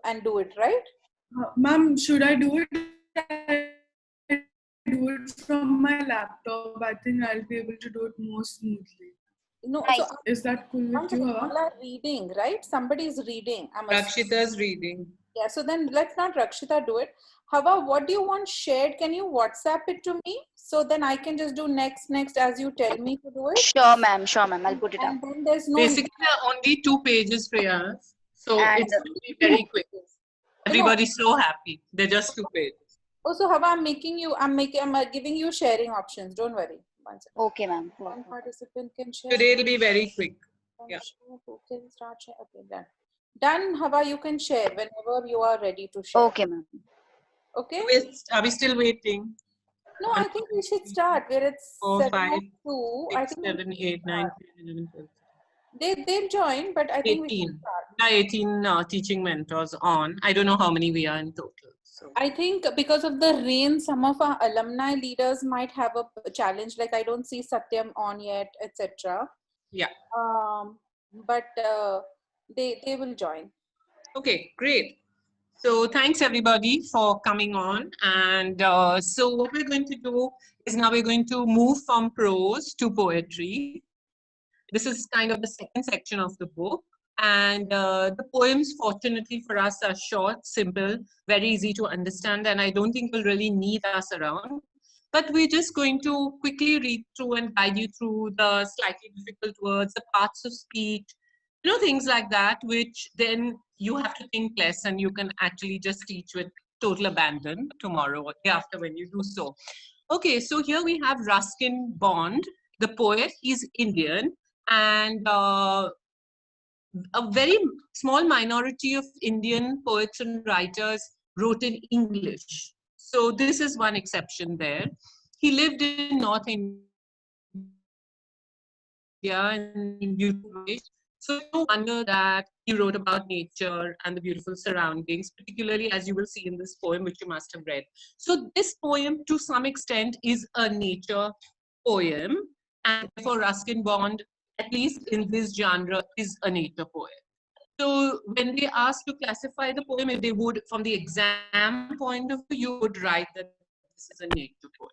and do it, right? Ma'am, should I do it? I do it from my laptop. I think I'll be able to do it more smoothly. No, Nice. so Is that cool with you, all Hawa? are reading, right? Somebody is reading. Rakshita's reading. Yeah, so then let's not Rakshita do it. Hawa, what do you want shared? Can you WhatsApp it to me? So then I can just do next as you tell me to do it. Sure, ma'am. Sure, ma'am. I'll put it up. And then there's no. Basically, there are only 2 pages, Priyas. So And- it's going to be very quick. Everybody's so happy. They're just 2 pages. Oh, so Hawa, I'm giving you sharing options. Don't worry. One second. Okay, ma'am. One participant can share. Today it'll be very quick. Yeah. Who can start share? Okay, done. Done, Hawa, you can share whenever you are ready to share. Okay, ma'am. Okay? Are we still waiting? No, I think we should start where it's 4, 5, 7:02. I 6, think 7, 8, 9, 10, 11, 12. they'll join, but I think we 18. should start. There are 18 teaching mentors on. I don't know how many we are in total. So I think because of the rain, some of our alumni leaders might have a challenge. Like I don't see Satyam on yet, etc. yeah. But they will join. Okay, great. So thanks everybody for coming on. And so what we're going to do is now we're going to move from prose to poetry. This is kind of the second section of the book. And the poems, fortunately for us, are short, simple, very easy to understand. And I don't think will really need us around. But we're just going to quickly read through and guide you through the slightly difficult words, the parts of speech, you know, things like that, which then you have to think less and you can actually just teach with total abandon tomorrow or day after when you do so. Okay, so here we have Ruskin Bond, the poet. He's Indian, and a very small minority of Indian poets and writers wrote in English. So this is one exception there. He lived in North India in beautiful ways. So no wonder that he wrote about nature and the beautiful surroundings, particularly as you will see in this poem, which you must have read. So this poem, to some extent, is a nature poem, and therefore Ruskin Bond, at least in this genre, is a nature poem. So when they ask to classify the poem, if they would, from the exam point of view, you would write that this is a nature poem.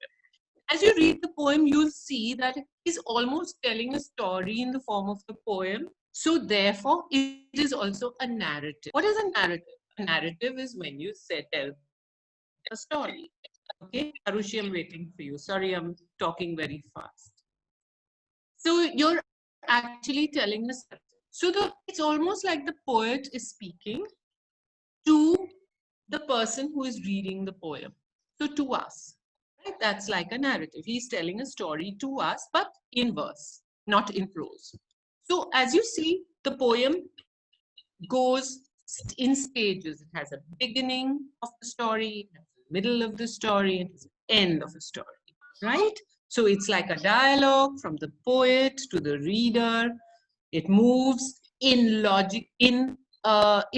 As you read the poem, you'll see that he's almost telling a story in the form of the poem. So therefore, it is also a narrative. What is a narrative? A narrative is when you tell a story. Okay, Arushi, I'm waiting for you. Sorry, I'm talking very fast. So you're actually telling us. So it's almost like the poet is speaking to the person who is reading the poem. So to us. That's like a narrative. He's telling a story to us, but in verse, not in prose. So as you see, the poem goes in stages. It has a beginning of the story, middle of the story, and end of the story, right? So it's like a dialogue from the poet to the reader. It moves in logic, in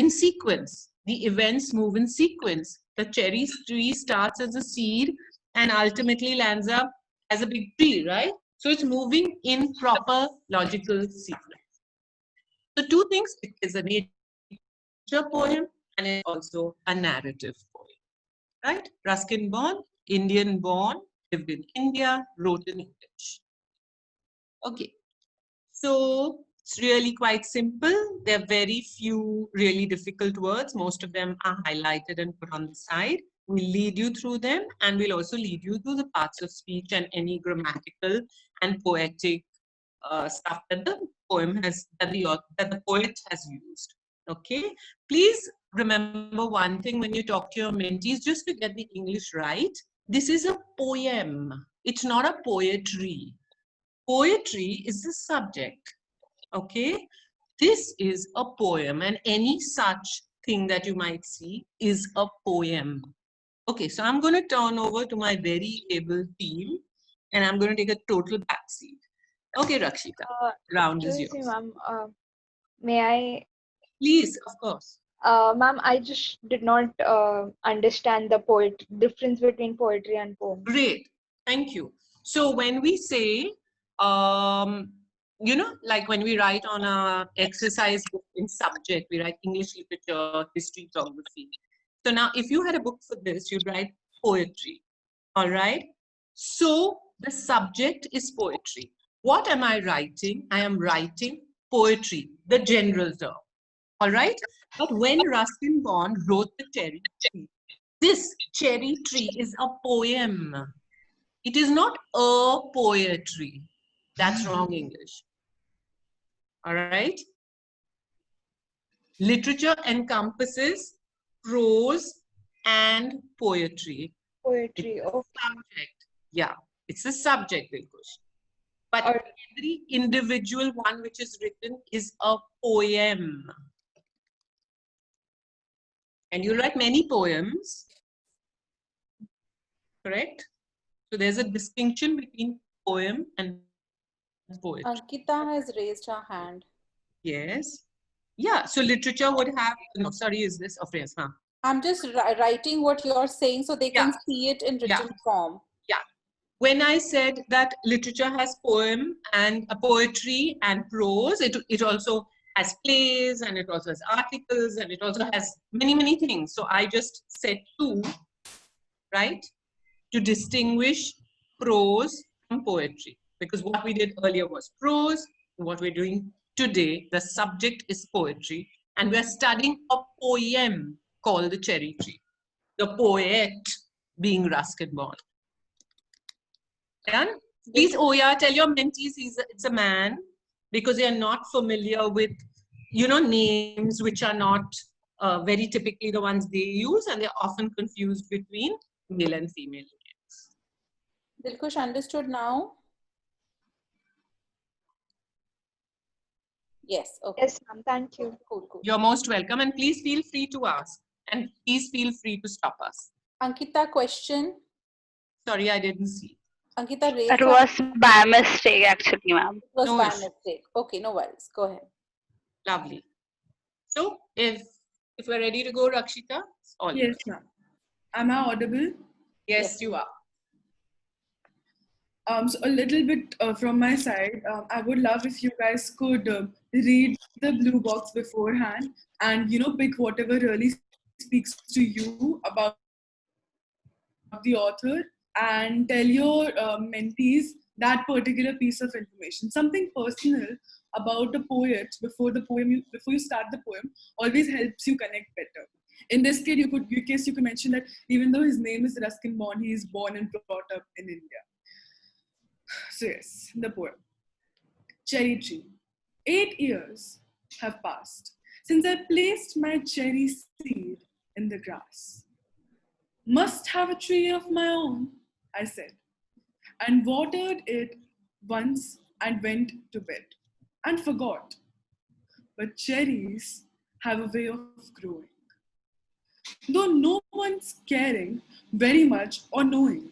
sequence. The events move in sequence. The cherry tree starts as a seed and ultimately lands up as a big tree, right? So it's moving in proper logical sequence. The two things, it is a nature poem and it's also a narrative poem, right? Ruskin Bond, Indian born, lived in India, wrote in English. Okay, so it's really quite simple. There are very few really difficult words. Most of them are highlighted and put on the side. We'll lead you through them, and we'll also lead you through the parts of speech and any grammatical and poetic stuff that the poem has, that the poet has used. Okay, please remember one thing when you talk to your mentees, just to get the English right. This is a poem. It's not a poetry. Poetry is the subject. Okay, this is a poem, and any such thing that you might see is a poem. Okay, so I'm going to turn over to my very able team, and I'm going to take a total backseat. Okay, Rakshita, round is yours. Ma'am, may I? Please, of course. Ma'am, I just did not understand the difference between poetry and poem. Great, thank you. So when we say you know, like when we write on a exercise book in subject, we write English literature, history, geography. So now if you had a book for this, you'd write poetry. All right. So the subject is poetry. What am I writing? I am writing poetry, the general term. All right. But when Ruskin Bond wrote The Cherry Tree, this cherry tree is a poem. It is not a poetry. That's wrong English. All right. Literature encompasses prose and poetry. Poetry. It's a Okay. subject. Yeah, it's a subject, Dilkush. But Alright. every individual one which is written is a poem. And you'll write many poems, correct? So there's a distinction between poem and poetry. Ankita has raised her hand. Yes. Yeah, so literature would have, no, sorry, is this a phrase? Huh? I'm just writing what you're saying so they can see it in written form. Yeah. When I said that literature has poem and a poetry and prose, it also has plays and it also has articles and it also has many, many things. So I just said two, right? To distinguish prose from poetry. Because what we did earlier was prose. What we're doing today, the subject is poetry. And we're studying a poem called The Cherry Tree. The poet being Ruskin Bond. And please, Oya, tell your mentees it's a man, because they are not familiar with, you know, names which are not very typically the ones they use, and they're often confused between male and female names. Dilkush, understood now? Yes, okay. Yes, ma'am. Thank you. Cool, cool. You're most welcome, and please feel free to ask, and please feel free to stop us. Ankita, question. Sorry, I didn't see. Ankita raised It her was by mistake, actually, ma'am. It was No by issue. mistake. Okay, no worries. Go ahead. Lovely. So if we're ready to go, Rakshita, it's all Yes, yours. ma'am. Am I audible? Yes, you are. So a little bit from my side, I would love if you guys could read the blue box beforehand and, you know, pick whatever really speaks to you about the author and tell your mentees that particular piece of information. Something personal about a poet before you start the poem always helps you connect better. In this case, you could mention that even though his name is Ruskin Bond, he is born and brought up in India. So yes, the poem. Cherry tree. 8 years have passed since I placed my cherry seed in the grass. Must have a tree of my own, I said, and watered it once and went to bed and forgot. But cherries have a way of growing, though no one's caring very much or knowing.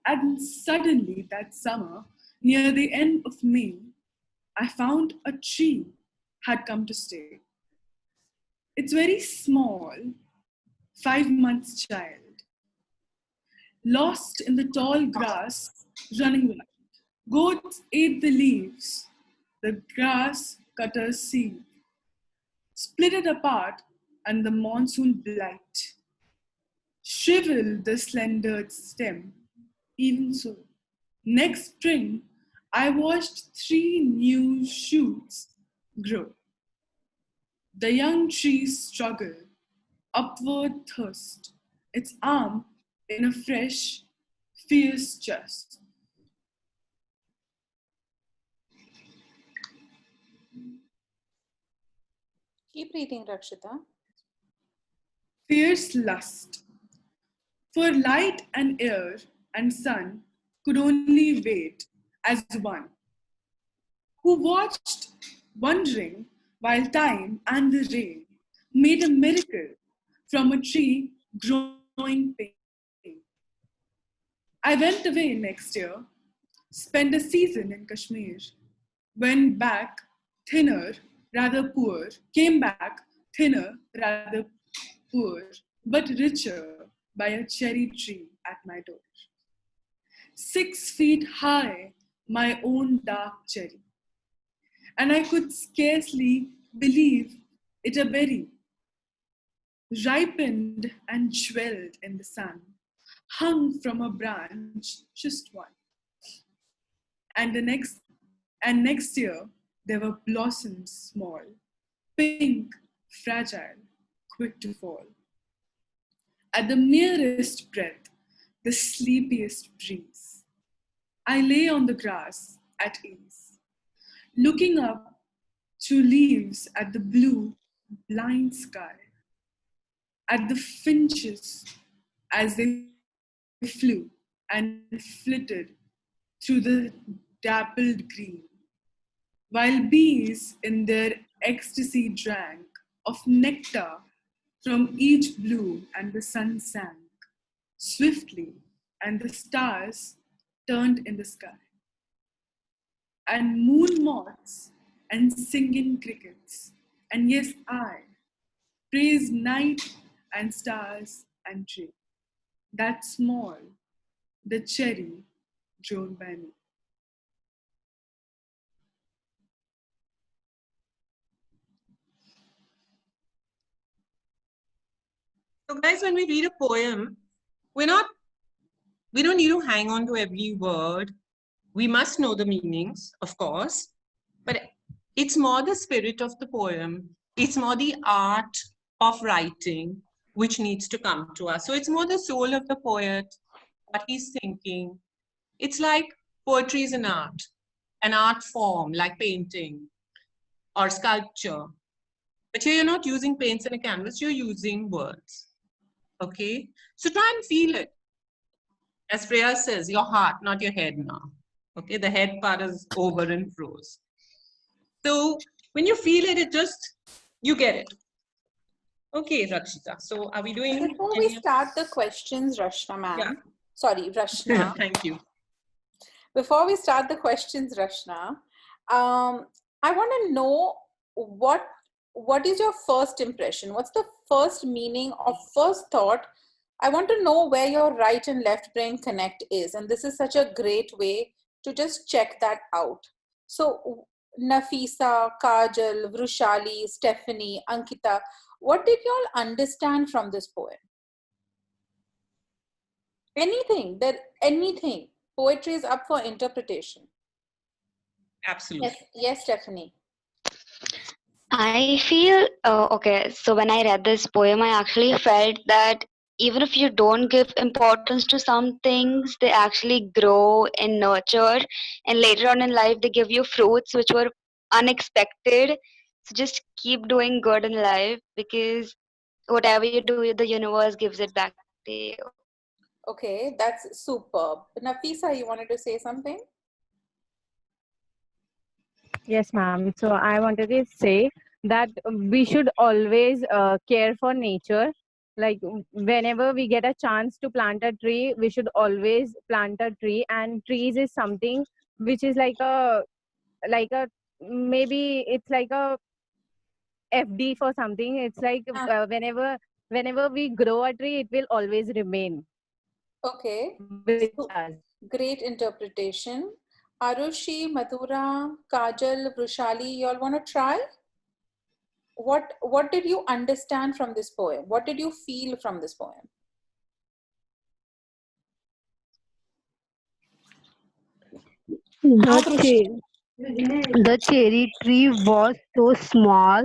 And suddenly that summer, near the end of May, I found a tree had come to stay. It's very small, 5 months child, lost in the tall grass, running wild. Goats ate the leaves, the grass cutters seed, split it apart, and the monsoon blight shriveled the slender stem. Even so, next spring, I watched 3 new shoots grow. The young tree struggled, upward thrust, its arm in a fresh, fierce chest. Keep reading, Rakshita. Fierce lust. For light and air and sun could only wait as one, who watched, wondering, while time and the rain made a miracle from a tree growing pain. I went away next year, spent a season in Kashmir, went back thinner, rather poor, came back thinner, rather poor, but richer by a cherry tree at my door. 6 feet high, my own dark cherry. and I could scarcely believe it a berry, ripened and jeweled in the sun, hung from a branch, just one. And next year there were blossoms small, pink, fragile, quick to fall. At the merest breath, the sleepiest breeze, I lay on the grass at ease, looking up through leaves at the blue, blind sky, at the finches as they flew and flitted through the dappled green, while bees in their ecstasy drank of nectar from each bloom, and the sun sank swiftly, and the stars turned in the sky, and moon moths and singing crickets, and yes, I praise night and stars and tree, that small, the cherry grown by me. So guys, when we read a poem, we don't need to hang on to every word. We must know the meanings, of course, but it's more the spirit of the poem. It's more the art of writing which needs to come to us. So it's more the soul of the poet, what he's thinking. It's like poetry is an art form like painting or sculpture. But here you're not using paints and a canvas, you're using words. Okay? So try and feel it. As Freya says, your heart, not your head now. Okay, the head part is over and froze. So when you feel it, you get it. Okay, Rakshita. So are we doing? Before we start the questions, Rashna ma'am. Yeah. Sorry, Rashna. Thank you. Before we start the questions, Rashna, I want to know what is your first impression? What's the first meaning or first thought? I want to know where your right and left brain connect is. And this is such a great way to just check that out. So Nafisa, Kajal, Vrushali, Stephanie, Ankita, what did you all understand from this poem? Anything. Poetry is up for interpretation. Absolutely. Yes, Stephanie. I feel, okay, so when I read this poem, I actually felt that even if you don't give importance to some things, they actually grow and nurture, and later on in life, they give you fruits which were unexpected. So just keep doing good in life, because whatever you do, the universe gives it back to you. Okay, that's superb. Nafisa, you wanted to say something? Yes, ma'am. So I wanted to say that we should always care for nature. Like whenever we get a chance to plant a tree, we should always plant a tree. And trees is something which is like a maybe it's like a FD for something. It's like whenever we grow a tree, it will always remain Okay, with so us. great interpretation. Arushi, Madhura, Kajal, Vrushali, you all want to try? What did you understand from this poem? What did you feel from this poem? The cherry tree was so small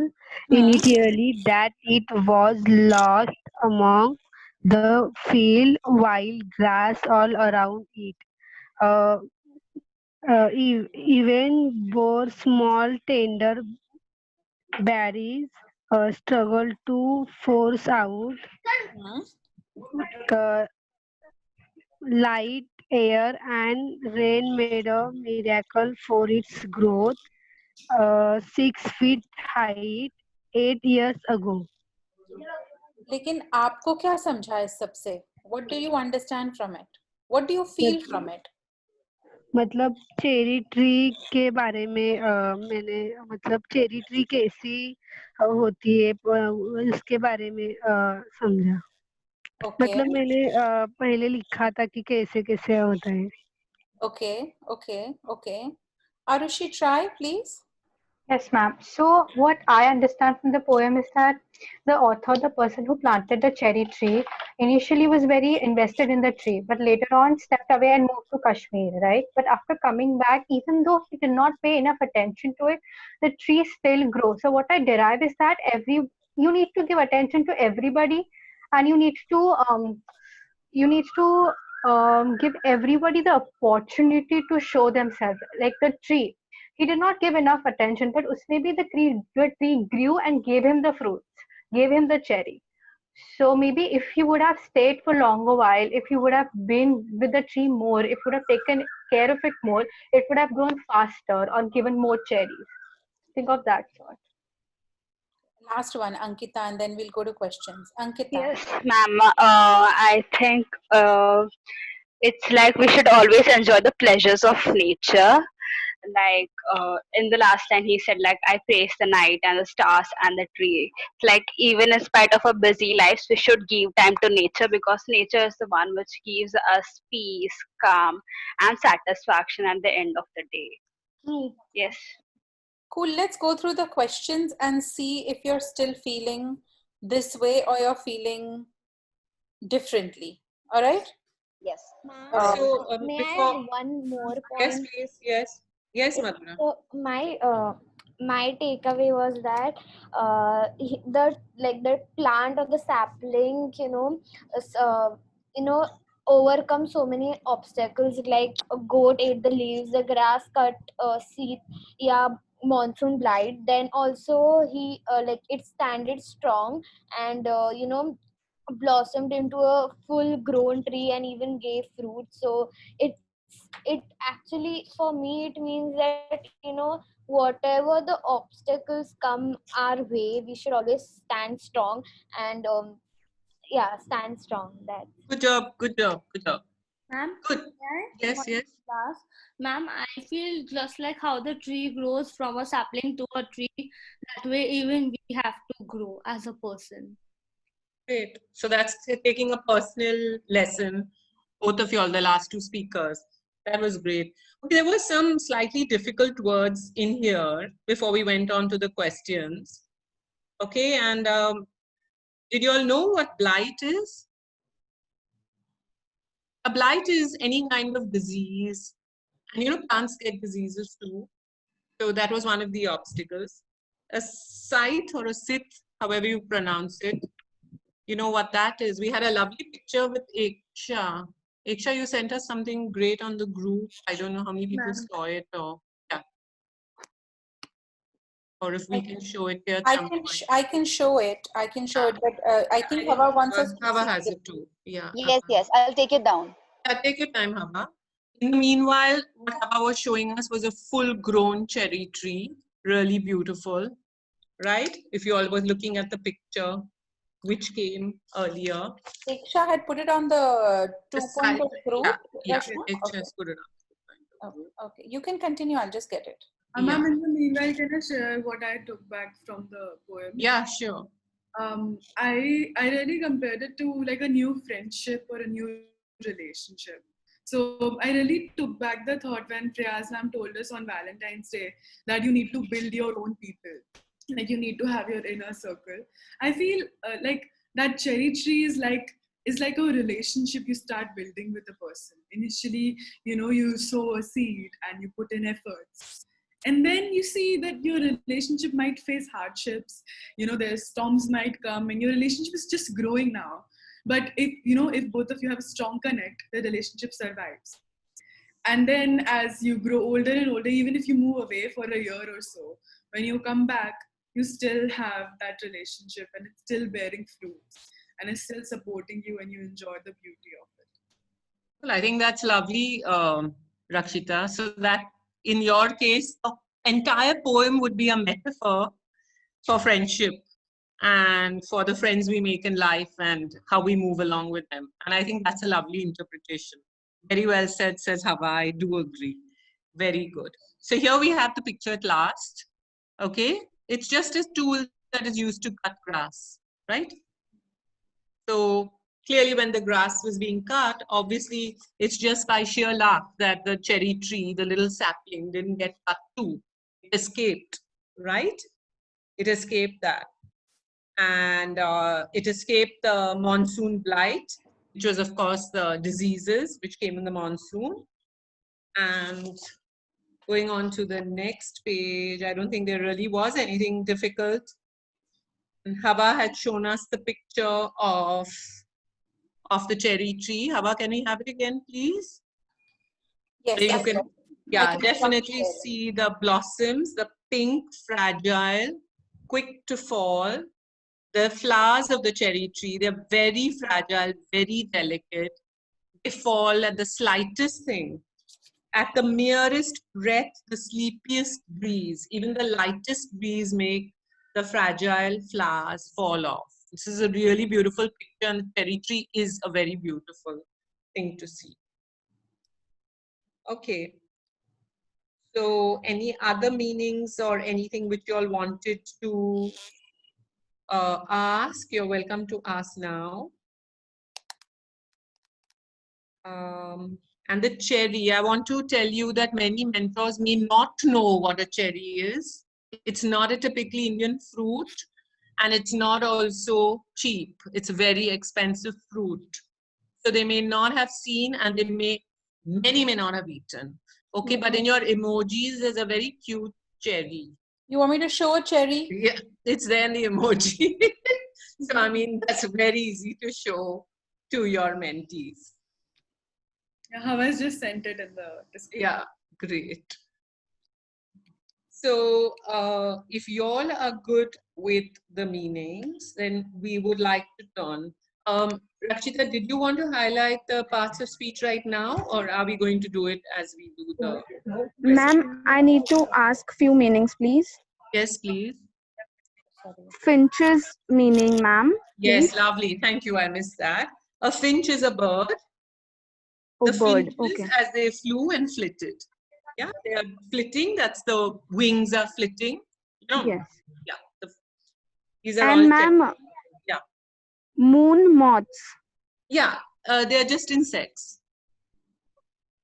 initially that it was lost among the field wild grass all around it. Uh, even bore small tender berries struggled to force out uh, light, air, and rain made a miracle for its growth. 6 feet height 8 years ago. लेकिन आपको क्या समझा इस सबसे? What do you understand from it? What do you feel from it? मतलब cherry tree के बारे में मैंने मतलब चेरी ट्री कैसी होती है उसके बारे में समझा. Okay. मतलब मैंने पहले लिखा था कि कैसे कैसे होता है. Okay. Arushi, try please. Yes, ma'am. So, what I understand from the poem is that the author, the person who planted the cherry tree, initially was very invested in the tree, but later on stepped away and moved to Kashmir, right? But after coming back, even though he did not pay enough attention to it, the tree still grows. So, what I derive is that you need to give attention to everybody, and you need to give everybody the opportunity to show themselves, like the tree. He did not give enough attention, but usme bhi the tree grew and gave him the fruits, gave him the cherry. So maybe if he would have stayed for longer while, if he would have been with the tree more, if he would have taken care of it more, it would have grown faster or given more cherries. Think of that sort. Last one, Ankita, and then we'll go to questions. Ankita. Yes, ma'am. I think it's like we should always enjoy the pleasures of nature. Like in the last line, he said, like, I praise the night and the stars and the tree. It's like even in spite of our busy lives, we should give time to nature because nature is the one which gives us peace, calm, and satisfaction at the end of the day. Yes. Cool. Let's go through the questions and see if you're still feeling this way or you're feeling differently. All right? Yes. So May I before, add one more yes, point? please, yes, Madhura. So my takeaway was that the plant or the sapling, is, overcome so many obstacles, like a goat ate the leaves, the grass cut seed, yeah, monsoon blight. Then also he like it standed strong and blossomed into a full grown tree and even gave fruit. So it actually, for me, it means that whatever the obstacles come our way, we should always stand strong and stand strong. That. Good job, good job, good job. Ma'am, Good. Yes, yes. class. Ma'am, I feel just like how the tree grows from a sapling to a tree, that way even we have to grow as a person. Great. So that's taking a personal lesson, both of you all, the last two speakers. That was great. Okay, there were some slightly difficult words in here before we went on to the questions. Okay, and did you all know what blight is? A blight is any kind of disease. And plants get diseases too. So that was one of the obstacles. A site or a sit, however you pronounce it, you know what that is. We had a lovely picture with Eksha. Eksha, you sent us something great on the group. I don't know how many people saw it, or if we can show it here. I can show it. I can show it, but I think Hava wants us to Hava see has it. it too. Yeah. Yes, I'll take it down. Yeah, take your time, Hava. In the meanwhile, what Hava was showing us was a full-grown cherry tree, really beautiful, right? If you all were looking at the picture, which came earlier. Diksha had put it on the 2.0 group. Yeah, Rashna? it just put it on. Okay, you can continue. I'll just get it. Ma'am, in the meanwhile, can I share what I took back from the poem? Yeah, sure. I really compared it to like a new friendship or a new relationship. So I really took back the thought when Priyas ma'am told us on Valentine's Day that you need to build your own people. Like you need to have your inner circle. I feel like that cherry tree is like a relationship you start building with a person. Initially, you sow a seed and you put in efforts. And then you see that your relationship might face hardships, there's storms might come and your relationship is just growing now. But if both of you have a strong connect, the relationship survives. And then as you grow older and older, even if you move away for a year or so, when you come back, you still have that relationship and it's still bearing fruits and it's still supporting you and you enjoy the beauty of it. Well, I think that's lovely, Rakshita. So that in your case, the entire poem would be a metaphor for friendship and for the friends we make in life and how we move along with them. And I think that's a lovely interpretation. Very well said, says Hava. I do agree. Very good. So here we have the picture at last. Okay. It's just a tool that is used to cut grass, right? So clearly when the grass was being cut, obviously it's just by sheer luck that the cherry tree, the little sapling, didn't get cut too. It escaped right? It escaped that. And it escaped the monsoon blight, which was, of course, the diseases which came in the monsoon. And going on to the next page, I don't think there really was anything difficult. And Hava had shown us the picture of the cherry tree. Hava, can we have it again, please? Yes, So you I can, can. yeah, I can definitely share it. see the blossoms, the pink, fragile, quick to fall. The flowers of the cherry tree, they're very fragile, very delicate. They fall at the slightest thing. At the merest breath, the sleepiest breeze, even the lightest breeze make the fragile flowers fall off. This is a really beautiful picture, and the cherry tree is a very beautiful thing to see. Okay. So any other meanings or anything which you all wanted to ask? You're welcome to ask now. And the cherry, I want to tell you that many mentors may not know what a cherry is. It's not a typically Indian fruit, and it's not also cheap. It's a very expensive fruit. So they may not have seen, and many may not have eaten. Okay, but in your emojis, there's a very cute cherry. You want me to show a cherry? Yeah, it's there in the emoji. So, I mean, that's very easy to show to your mentees. Yeah, Hava's just sent it in the description. Yeah, great. So if you all are good with the meanings, then we would like to turn. Rakshita, did you want to highlight the parts of speech right now, or are we going to do it as we do the Ma'am, I need to ask few meanings, please. Yes, please. Finch's meaning, ma'am. Yes, please. lovely. Thank you. I missed that. A finch is a bird. Oh, The bird. finches, Okay. as they flew and flitted. Yeah, they are flitting. That's the wings are flitting. You know? Yes. Yeah. These are all. And ma'am, yeah. Moon moths. Yeah, they are just insects.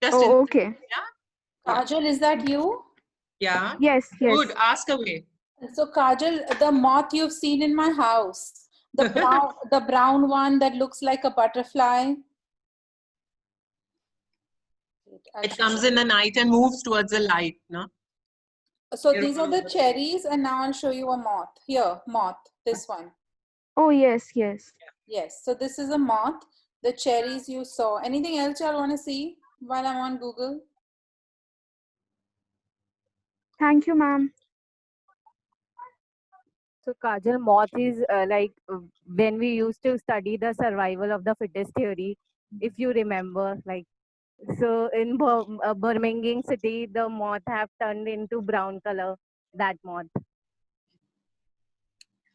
Just Oh, okay. Yeah. Kajal, is that you? Yeah. Yes, yes. Good. Ask away. So Kajal, the moth you've seen in my house, the brown one that looks like a butterfly. It comes in the night and moves towards the light, no? So these are the cherries, and now I'll show you a moth. Here, moth, this one. Oh, yes, yes. Yes, so this is a moth. The cherries you saw. Anything else y'all want to see while I'm on Google? Thank you, ma'am. So Kajal, moth is like when we used to study the survival of the fittest theory, if you remember, like, so in Birmingham city, the moth have turned into brown color, that moth.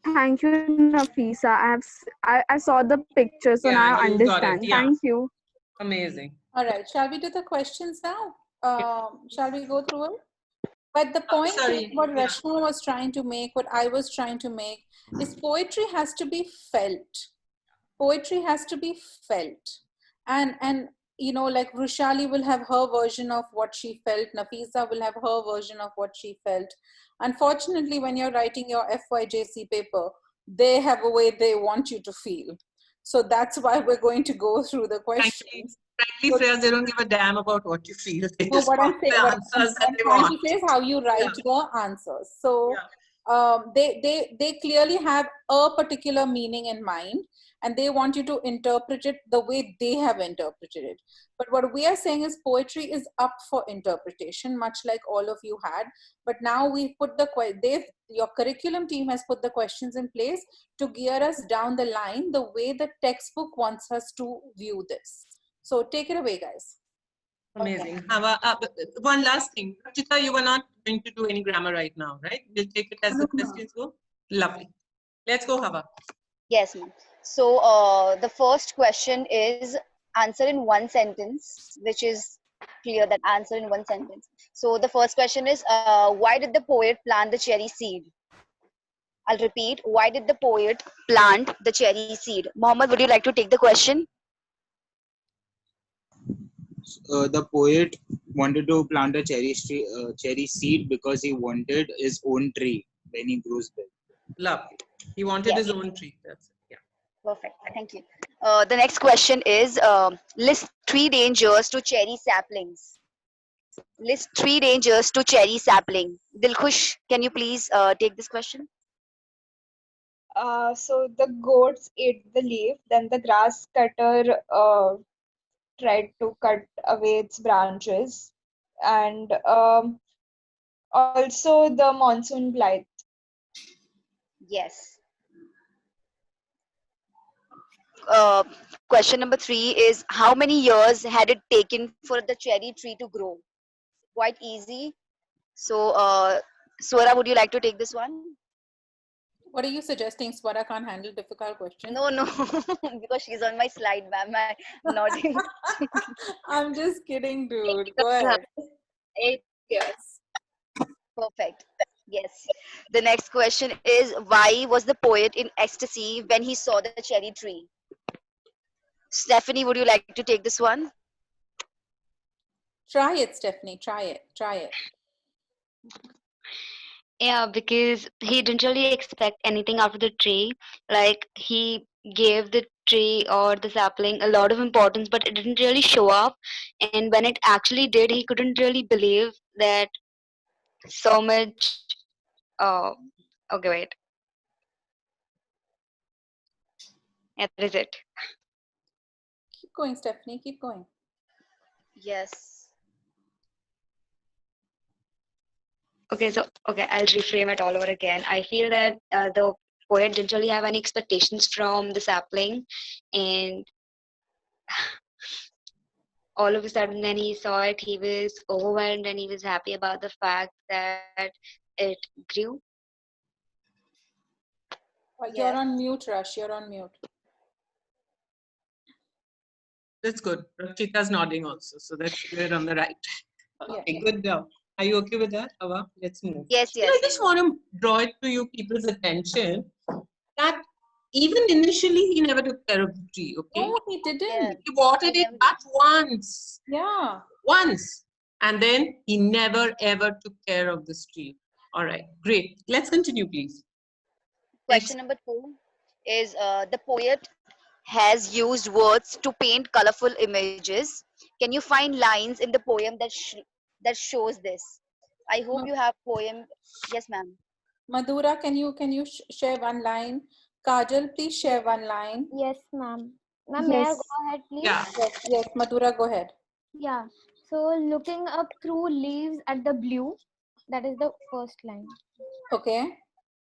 Thank you, Nafisa. I saw the picture, so now I you got it. understand. Yeah. Thank you. Amazing. All right, shall we do the questions now? Shall we go through it? But the point is, what Rashma was trying to make, what I was trying to make, is poetry has to be felt. Poetry has to be felt. And you know, like Rushali will have her version of what she felt. Nafisa will have her version of what she felt. Unfortunately, when you're writing your FYJC paper, they have a way they want you to feel. So that's why we're going to go through the questions. Frankly, Freya, they don't give a damn about what you feel. They No, just what I'm want saying, the what answers that I'm they trying want. to say is how you write the answers. So they clearly have a particular meaning in mind, and they want you to interpret it the way they have interpreted it. But what we are saying is poetry is up for interpretation, much like all of you had. But now we've put your curriculum team has put the questions in place to gear us down the line the way the textbook wants us to view this. So take it away, guys. Amazing. One last thing. Chita, you were not going to do any grammar right now, right? We'll take it as the questions go. Lovely. Let's go, Hava. Yes, ma'am. So the first question is answer in one sentence, which is clear that answer in one sentence. So the first question is, why did the poet plant the cherry seed? I'll repeat. Why did the poet plant the cherry seed? Mohammed, would you like to take the question? The poet wanted to plant a cherry seed because he wanted his own tree. when he grows big. Lovely. He wanted Yes. his own tree. That's it. Yeah. Perfect. Thank you. The next question is list 3 dangers to cherry saplings. List 3 dangers to cherry sapling. Dilkhush, can you please take this question? So the goats ate the leaf, then the grass cutter tried to cut away its branches, and also the monsoon blight. Yes. Question number 3 is how many years had it taken for the cherry tree to grow? Quite easy. So, Swara, would you like to take this one? What are you suggesting? Swara can't handle difficult questions. No, no, because she's on my slide, ma'am. I'm not. I'm just kidding, dude. Go ahead. 8 years. Perfect. Yes. The next question is why was the poet in ecstasy when he saw the cherry tree? Stephanie, would you like to take this one? Try it, Stephanie. Try it. Try it. Yeah, because he didn't really expect anything out of the tree. Like he gave the tree or the sapling a lot of importance, but it didn't really show up. And when it actually did, he couldn't really believe that so much. Uh, okay, wait. Yeah, that is it. Keep going, Stephanie. Keep going. Yes. Okay, so I'll reframe it all over again. I feel that the poet didn't really have any expectations from the sapling, and all of a sudden when he saw it, he was overwhelmed and he was happy about the fact that it grew. You're on mute, Rush. You're on mute. That's good. Rakshita's nodding also, so that's we're on the right. Okay, Yeah. good job. Are you okay with that, Ava? Let's move. Yes, I just want to draw it to you people's attention that even initially he never took care of the tree, okay? No, he didn't. He watered it but once. Yeah. Once. And then he never ever took care of this tree. All right, great. Let's continue, please. Question number 2 is the poet has used words to paint colorful images. Can you find lines in the poem that shows this? I hope you have poem. Yes, ma'am. Madhura, can you share one line? Kajal, please share one line. Yes, ma'am. Ma'am, may I Yes. go ahead, please? Yeah. Yes, Madhura, go ahead. Yeah. So looking up through leaves at the blue, that is the first line. Okay.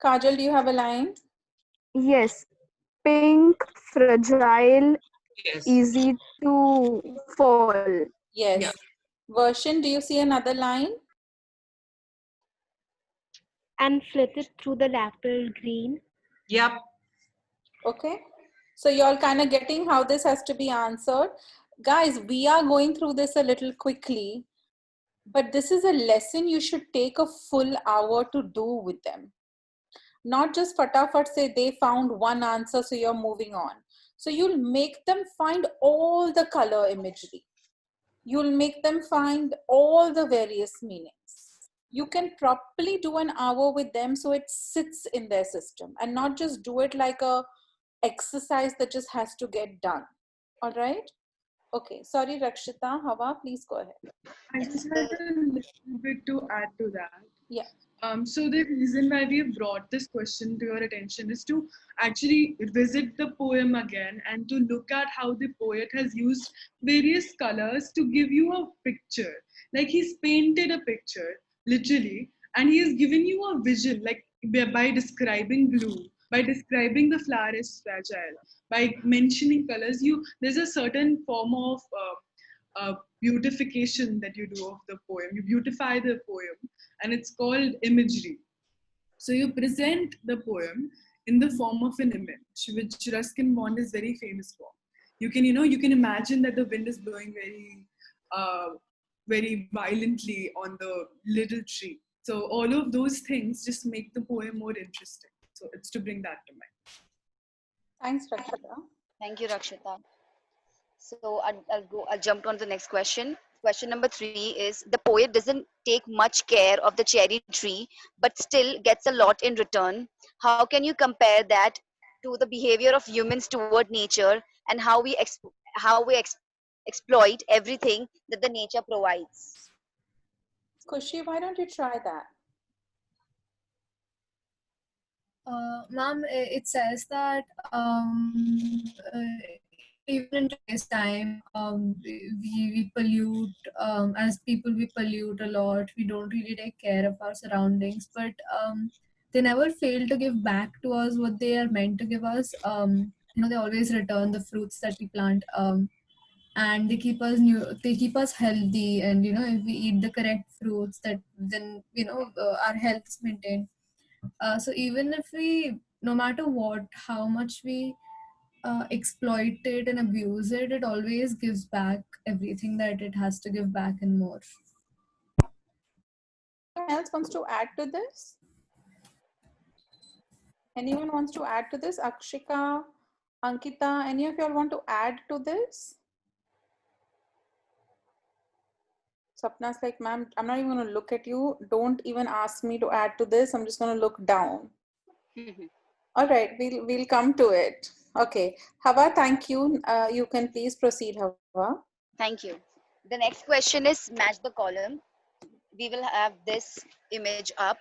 Kajal, do you have a line? Yes. Pink, fragile, Yes. easy to fall. Yes. Yeah. Version, do you see another line? And flitted through the dappled green. Yep. Okay. So you're kind of getting how this has to be answered. Guys, we are going through this a little quickly, but this is a lesson you should take a full hour to do with them. Not just fatafat say they found one answer, so you're moving on. So you'll make them find all the color imagery. You'll make them find all the various meanings. You can properly do an hour with them so it sits in their system and not just do it like a exercise that just has to get done. All right? Okay. Sorry, Rakshita. Hawa, please go ahead. I just had a little bit to add to that. Yeah. So the reason why we have brought this question to your attention is to actually visit the poem again and to look at how the poet has used various colors to give you a picture. Like he's painted a picture, literally, and he has given you a vision, like by describing blue, by describing the flower is fragile, by mentioning colors. There's a certain form of beautification that you do of the poem. You beautify the poem, and it's called imagery. So you present the poem in the form of an image, which Ruskin Bond is very famous for. You can imagine that the wind is blowing very violently on the little tree. So all of those things just make the poem more interesting. So it's to bring that to mind. Thanks, Rakshita. Thank you, Rakshita. So I'll jump on to the next question. question number 3 is the poet doesn't take much care of the cherry tree but still gets a lot in return. How can you compare that to the behavior of humans toward nature and how we exploit everything that the nature provides? Kushi, why don't you try that? Ma'am, it says that even in today's time, we pollute, as people, we pollute a lot. We don't really take care of our surroundings, but they never fail to give back to us what they are meant to give us. They always return the fruits that we plant. And they keep us healthy, and if we eat the correct fruits, that then our health is maintained. So even if we, no matter what, how much we exploit it and abuse it, it always gives back everything that it has to give back and more. Anyone else wants to add to this? Anyone wants to add to this? Akshika, Ankita, any of y'all want to add to this? Sapna's like, ma'am, I'm not even going to look at you. Don't even ask me to add to this. I'm just going to look down. All right, we'll come to it. Okay, Hawa, thank you. You can please proceed, Hawa. Thank you. The next question is match the column. We will have this image up,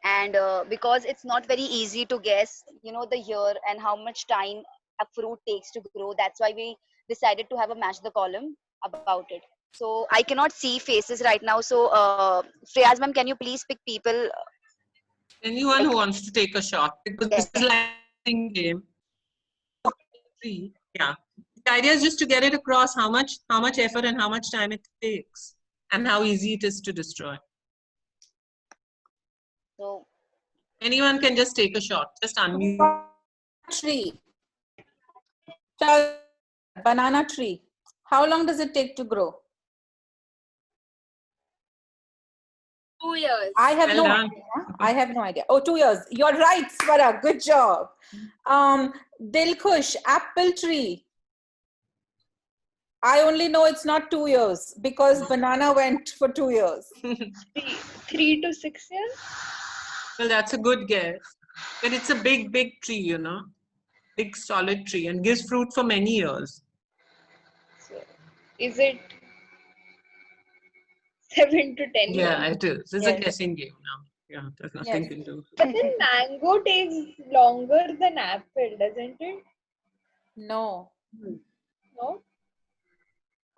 and because it's not very easy to guess, the year and how much time a fruit takes to grow, that's why we decided to have a match the column about it. So I cannot see faces right now. So Freyaz ma'am, can you please pick people? Anyone who wants to take a shot, because this is like a game. Yeah. The idea is just to get it across how much effort and how much time it takes and how easy it is to destroy. So anyone can just take a shot. Just unmute. Tree. Banana tree. How long does it take to grow? 2 years. I have no done. idea. I have no idea. Oh, 2 years. You're right, Swara. Good job. Dilkhush, apple tree. I only know it's not 2 years because banana went for 2 years. 3 to 6 years. Well, that's a good guess. But it's a big, big tree, big solid tree, and gives fruit for many years. So, is it 7 to 10 years? Yeah, it is. It's Yes. a guessing game now. Yeah, there's nothing to do. But then mango takes longer than apple, doesn't it? No. No?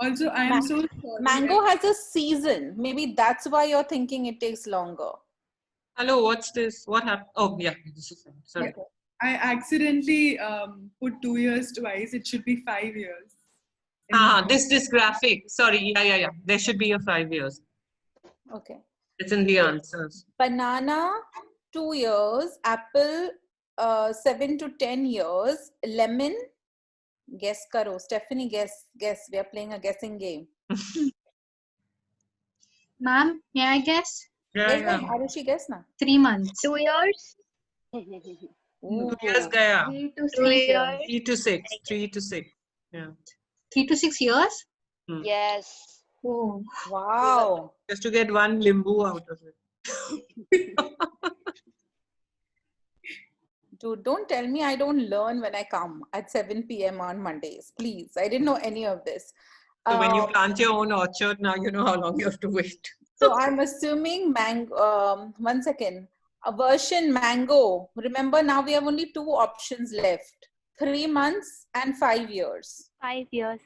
Also, I am so sorry. Mango has a season. Maybe that's why you're thinking it takes longer. Hello, what's this? What happened? Oh, yeah, this is sorry. Okay. I accidentally put 2 years twice. It should be 5 years. This graphic. Sorry, yeah. There should be a 5 years. Okay. It's in the answers. Banana, 2 years. Apple, 7 to 10 years. Lemon, guess karo. Stephanie, guess. We are playing a guessing game. Ma'am, may I guess? Yeah. Arushi, guess na. 3 months. 2 years. 2 years gaya. 3 to 6 2 years. years. 3 to 6. 3 to 6. Yeah. 3 to 6 years? Yes. Oh. Wow. Just to get one limbu out of it. Dude, don't tell me I don't learn when I come at 7 p.m. on Mondays. Please. I didn't know any of this. So when you plant your own orchard, now you know how long you have to wait. So I'm assuming mango, 1 second. A version mango. Remember, now we have only 2 options left. 3 months and 5 years. 5 years.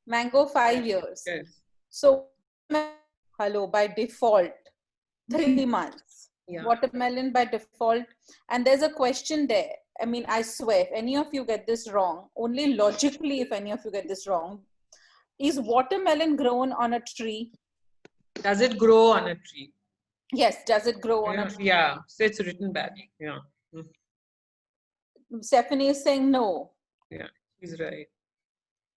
Mango, 5 years. Yes. So, hello, by default, 3 months. Yeah. Watermelon by default. And there's a question there. I mean, I swear, if any of you get this wrong, only logically if any of you get this wrong, is watermelon grown on a tree? Does it grow on a tree? Yes, does it grow on a tree? Yeah, so it's written badly. Yeah. Stephanie is saying no. Yeah, he's right.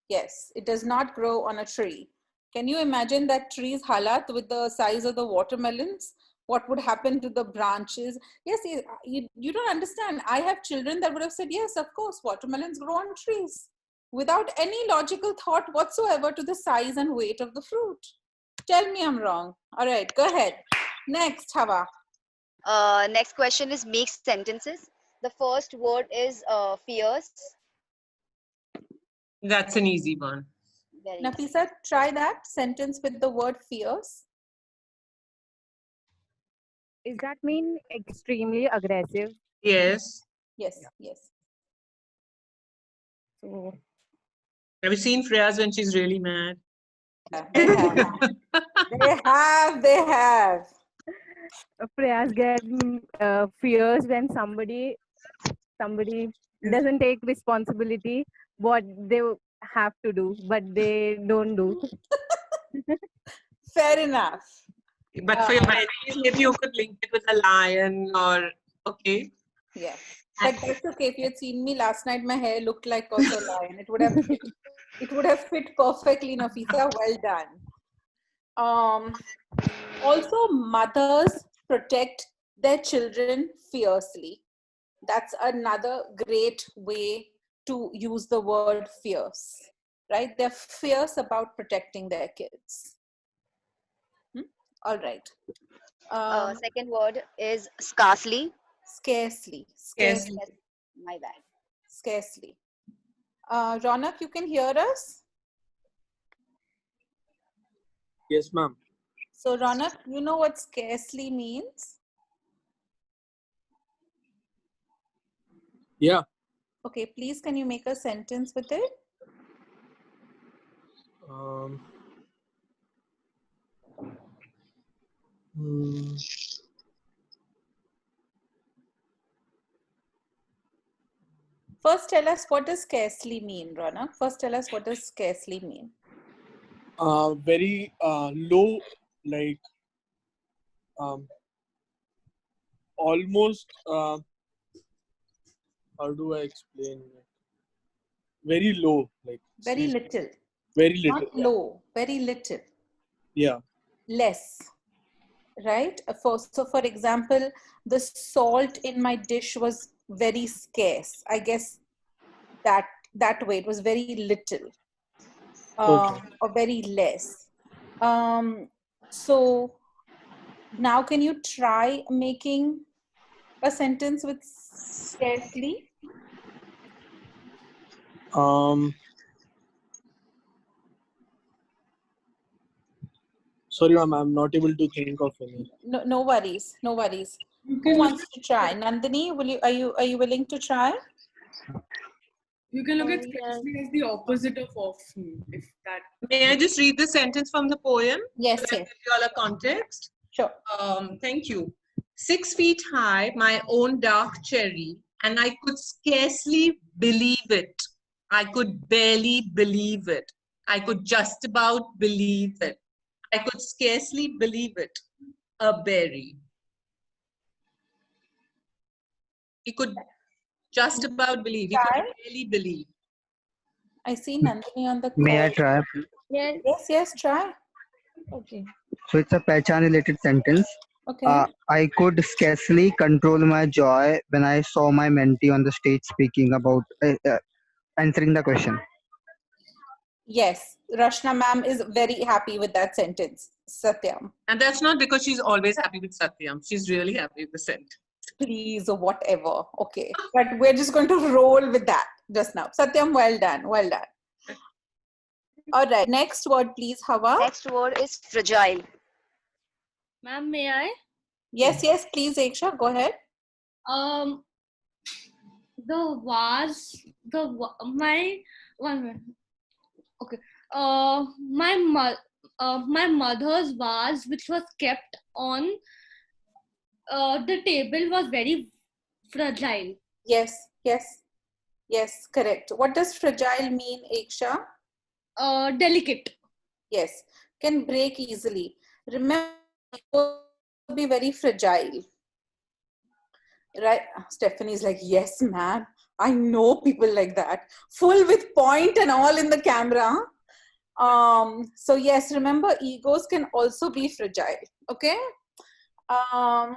Yes, it does not grow on a tree. Can you imagine that tree's halat with the size of the watermelons? What would happen to the branches? Yes, you don't understand. I have children that would have said, yes, of course, watermelons grow on trees. without any logical thought whatsoever to the size and weight of the fruit. Tell me I'm wrong. All right, go ahead. Next, Hawa. Next question is mixed sentences. The first word is fierce. That's an easy one. Very Nafisa, try that sentence with the word fierce. Does that mean extremely aggressive? Yes. Yes, yes. So Have you seen Freya's when she's really mad? They have. Prayas get fears when somebody doesn't take responsibility what they have to do, but they don't do. Fair enough. But for your mentees, maybe you could link it with a lion or, okay. Yeah. But that's okay. If you had seen me last night, my hair looked like also a lion. It would have fit perfectly, Nafisa. Well done. Also, mothers protect their children fiercely. That's another great way to use the word fierce, right? They're fierce about protecting their kids. All right. Second word is scarcely. Scarcely. My bad. Scarcely. Ronak, you can hear us? Yes, ma'am. So, Ronak, you know what scarcely means? Yeah. Okay, please, can you make a sentence with it? First, tell us what does scarcely mean, Ronak. First, tell us what does scarcely mean. Very low, like almost. How do I explain it? Very low, like Very little. Very little. Not low. Very little. Yeah. Less. Right? So, for example, the salt in my dish was very scarce. I guess that way it was very little. Okay. Or very less. So now can you try making a sentence with scarcely? Sorry, ma'am, I'm not able to think of any. No worries. No worries. Who wants to try? Nandini, are you willing to try? You can look at scarcely as the opposite of often, if that. May I just read the sentence from the poem? Yes, so that yes. gives you all a context. Sure. Thank you. 6 feet high, my own dark cherry, and I could scarcely believe it. I could barely believe it. I could just about believe it. I could scarcely believe it. A berry. He could just about believe. He could barely believe. I see Nandini on the call. May I try? Yes, try. Okay. So it's a Pehchan related sentence. Okay. I could scarcely control my joy when I saw my mentee on the stage speaking about answering the question. Yes, Rashna ma'am is very happy with that sentence, Satyam. And that's not because she's always happy with Satyam. She's really happy with the sentence. Please, or whatever. Okay. But we're just going to roll with that just now. Satyam, well done. Well done. All right. Next word, please, Hawa. Next word is fragile. Ma'am, may I? Yes, please, Eksha, go ahead. The vase, one minute. Okay. My mother's vase, which was kept on the table, was very fragile. Yes, correct. What does fragile mean, Eksha? Delicate. Yes, can break easily. Remember, it will be very fragile. Right? Stephanie's like, yes, man. I know people like that. Full with point and all in the camera. So yes, remember, egos can also be fragile. Okay? All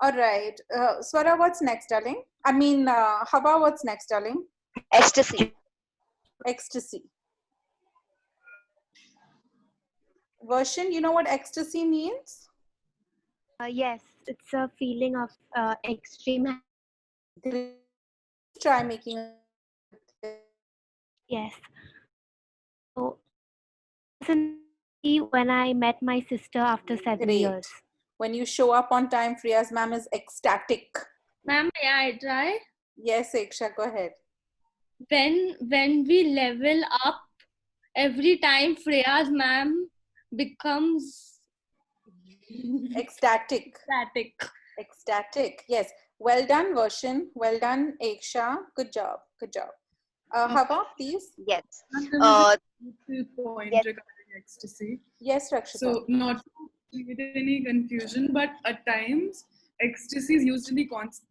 right. Swara, what's next, darling? I mean, Hawa, what's next, darling? Ecstasy. Ecstasy. Varshan, you know what ecstasy means? Yes, it's a feeling of extreme. Try making. Yes. So, when I met my sister after 7 Great. years. When you show up on time, Friya's ma'am is ecstatic. Ma'am, may I try? Yes, Eksha, go ahead. When we level up, every time Freya's ma'am becomes ecstatic. Ecstatic. Yes. Well done, Varshan. Well done, Eksha. Good job. Good job. Hava, please. Yes. Point yes. regarding ecstasy. Yes, Rakshita. So not to create any confusion, but at times ecstasy is used in the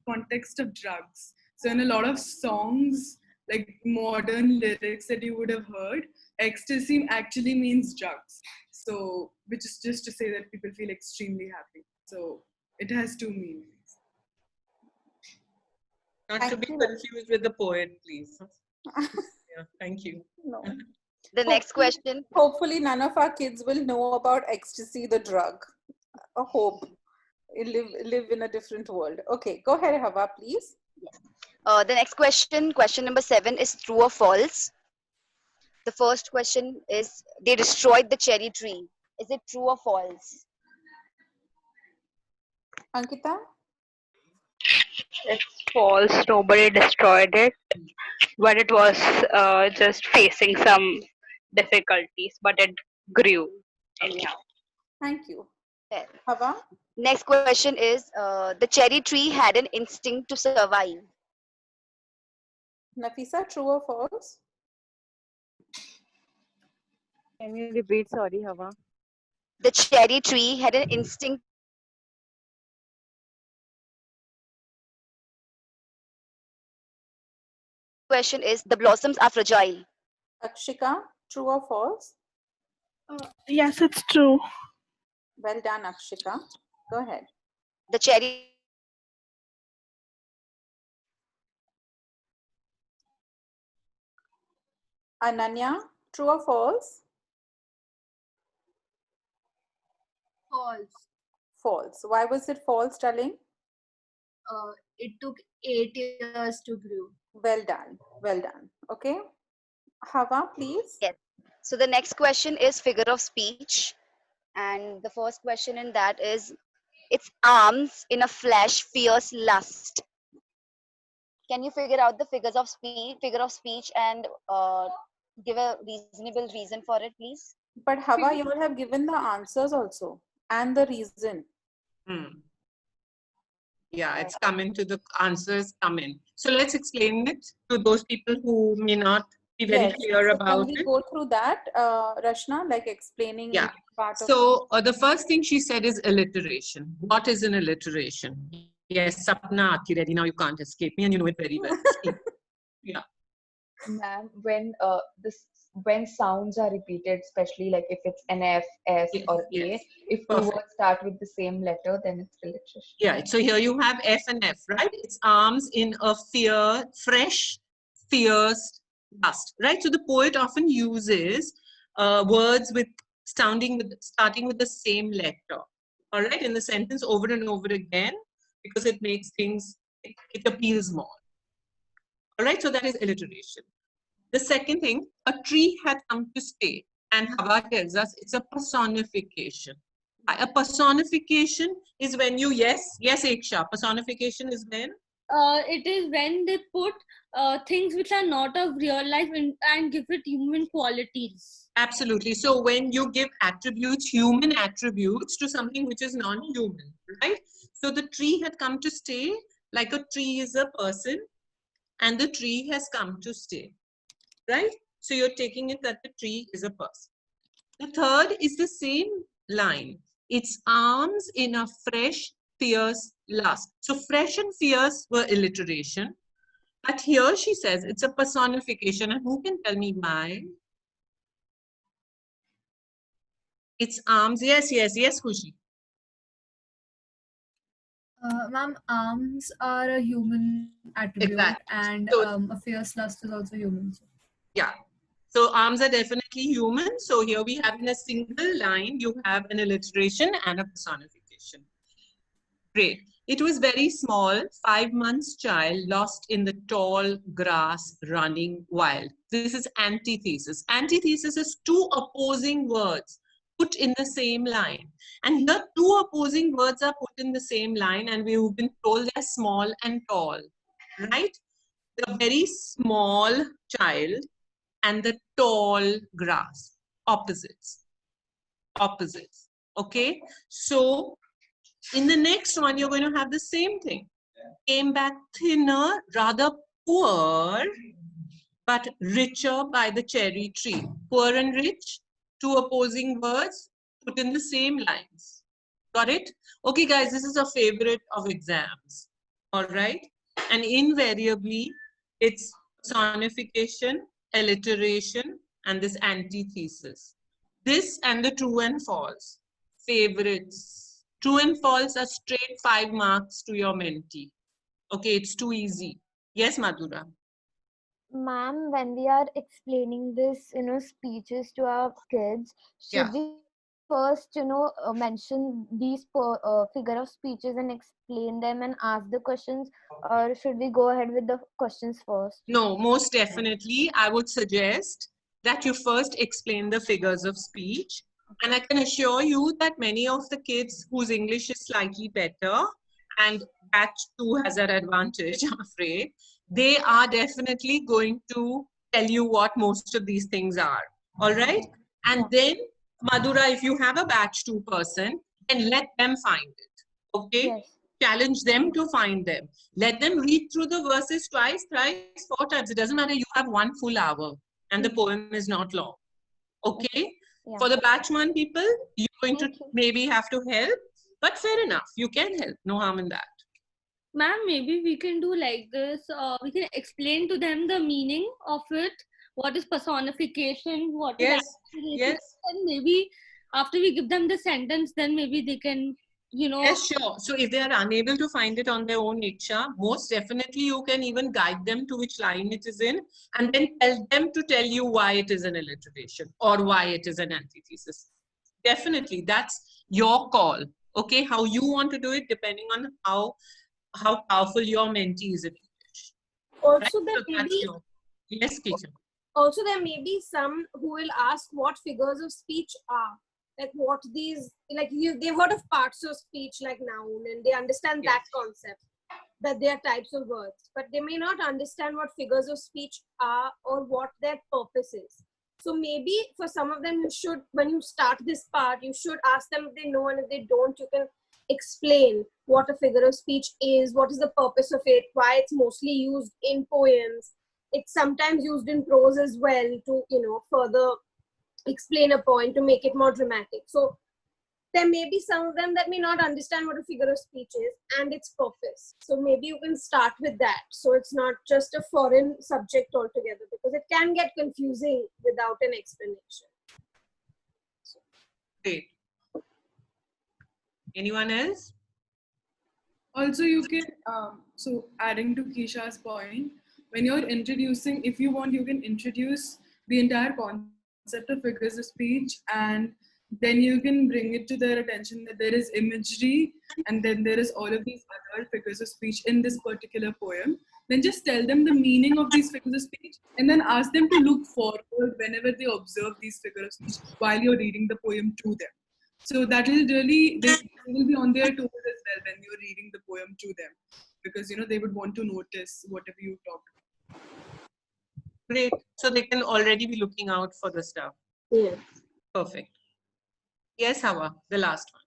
context of drugs. So in a lot of songs, like modern lyrics that you would have heard, ecstasy actually means drugs. So which is just to say that people feel extremely happy. So it has two meanings. Not to be confused with the poet, please. Yeah, thank you. No. The next question. Hopefully, none of our kids will know about ecstasy, the drug. I hope. Live in a different world. Okay, go ahead, Hava, please. The next question number 7, is true or false? The first question is, they destroyed the cherry tree. Is it true or false? Ankita? It's false. Nobody destroyed it, but it was just facing some difficulties, but it grew anyhow. Thank you. Okay. Hava? Next question is, the cherry tree had an instinct to survive. Nafisa, true or false? Can you repeat? Sorry, Hava. The cherry tree had an instinct. Question is, the blossoms are fragile. Akshika, true or false? Yes, it's true. Well done, Akshika. Go ahead. The cherry. Ananya, true or false? False. False. Why was it false, darling? It took 8 years to grow. Well done. Well done. Okay. Hava, please. Yes. So the next question is figure of speech. And the first question in that is, its arms in a flash fierce lust. Can you figure out the figure of speech and give a reasonable reason for it, please? But Hava, you will have given the answers also and the reason. Yeah, it's coming to the answers come in. So let's explain it to those people who may not be very clear So about can we it. go through that, Rashna, like explaining Yeah. each part of So the first thing she said is alliteration. What is an alliteration? Yes, Sapna Aati Reddy, now you can't escape me and you know it very well. Yeah. Ma'am, when sounds are repeated, especially like if it's an F, S, or A, if two Perfect. words start with the same letter, then it's alliteration. Yeah, so here you have F and F, right? It's arms in a fresh, fierce lust, right? So the poet often uses words with starting with the same letter, all right, in the sentence over and over again, because it makes things, it appeals more. All right, so that is alliteration. The second thing, a tree had come to stay, and Hava tells us it's a personification. A personification is when you, yes, Eksha, personification is when? It is when they put things which are not of real life and give it human qualities. Absolutely. So when you give attributes, human attributes to something which is non-human, right? So the tree had come to stay, like a tree is a person, and the tree has come to stay, right? So you're taking it that the tree is a person. The third is the same line. Its arms in a fresh, fierce lust. So fresh and fierce were alliteration. But here she says it's a personification. And who can tell me why? Its arms, yes, Khushi. Ma'am, arms are a human attribute, Exactly. and So, a fierce lust is also human. yeah. So arms are definitely human. So here we have in a single line, you have an alliteration and a personification. Great. It was very small, 5 months child lost in the tall grass running wild. This is antithesis. Antithesis is two opposing words put in the same line. And here two opposing words are put in the same line and we've been told they're small and tall, right? The very small child and the tall grass, opposites, opposites, okay? So in the next one, you're going to have the same thing. Came back thinner, rather poor, but richer by the cherry tree. Poor and rich, two opposing words put in the same lines. Got it? Okay, guys, this is a favorite of exams. All right? And invariably, it's personification, alliteration, and this antithesis. This and the true and false. Favorites. True and false are straight 5 marks to your mentee. Okay, it's too easy. Yes, Madhura? Ma'am, when we are explaining this, speeches to our kids, Yeah. should we first, mention these figure of speeches and explain them and ask the questions, or should we go ahead with the questions first? No, most definitely, I would suggest that you first explain the figures of speech. And I can assure you that many of the kids whose English is slightly better, and batch 2 has an advantage, I'm afraid, they are definitely going to tell you what most of these things are. All right? And then, Madhura, if you have a batch 2 person, then let them find it. Okay? Yes. Challenge them to find them. Let them read through the verses twice, thrice, 4 times. It doesn't matter. You have 1 full hour and the poem is not long. Okay? Yeah. For the batch 1 people, you're going to maybe have to help, but fair enough. You can help. No harm in that. Ma'am, maybe we can do like this. We can explain to them the meaning of it. What is personification? What is Yes. and maybe after we give them the sentence, then maybe they can, Yes, sure. So if they are unable to find it on their own Niksha, most definitely you can even guide them to which line it is in and then tell them to tell you why it is an alliteration or why it is an antithesis. Definitely, that's your call. Okay, how you want to do it depending on how powerful your mentee is in English. Also, Right? there So may that's be your, yes, teacher. also there may be some who will ask what figures of speech are, like what these, like they've heard of parts of speech like noun and they understand that concept, that they are types of words, but they may not understand what figures of speech are or what their purpose is. So maybe for some of them, you should, when you start this part, you should ask them if they know, and if they don't, you can explain what a figure of speech is, what is the purpose of it, why it's mostly used in poems. It's sometimes used in prose as well to, further explain a point, to make it more dramatic. So there may be some of them that may not understand what a figure of speech is and its purpose. So maybe you can start with that. So it's not just a foreign subject altogether, because it can get confusing without an explanation. Great. Anyone else? Also, you can, so adding to Keisha's point, when you're introducing, if you want, you can introduce the entire concept of figures of speech, and then you can bring it to their attention that there is imagery and then there is all of these other figures of speech in this particular poem. Then just tell them the meaning of these figures of speech and then ask them to look forward whenever they observe these figures of speech while you're reading the poem to them. So that will really, they will be on their toes as well when you're reading the poem to them, because they would want to notice whatever you talked about. Great. So they can already be looking out for the stuff. Yeah. Perfect. Yes, Hawa, the last one.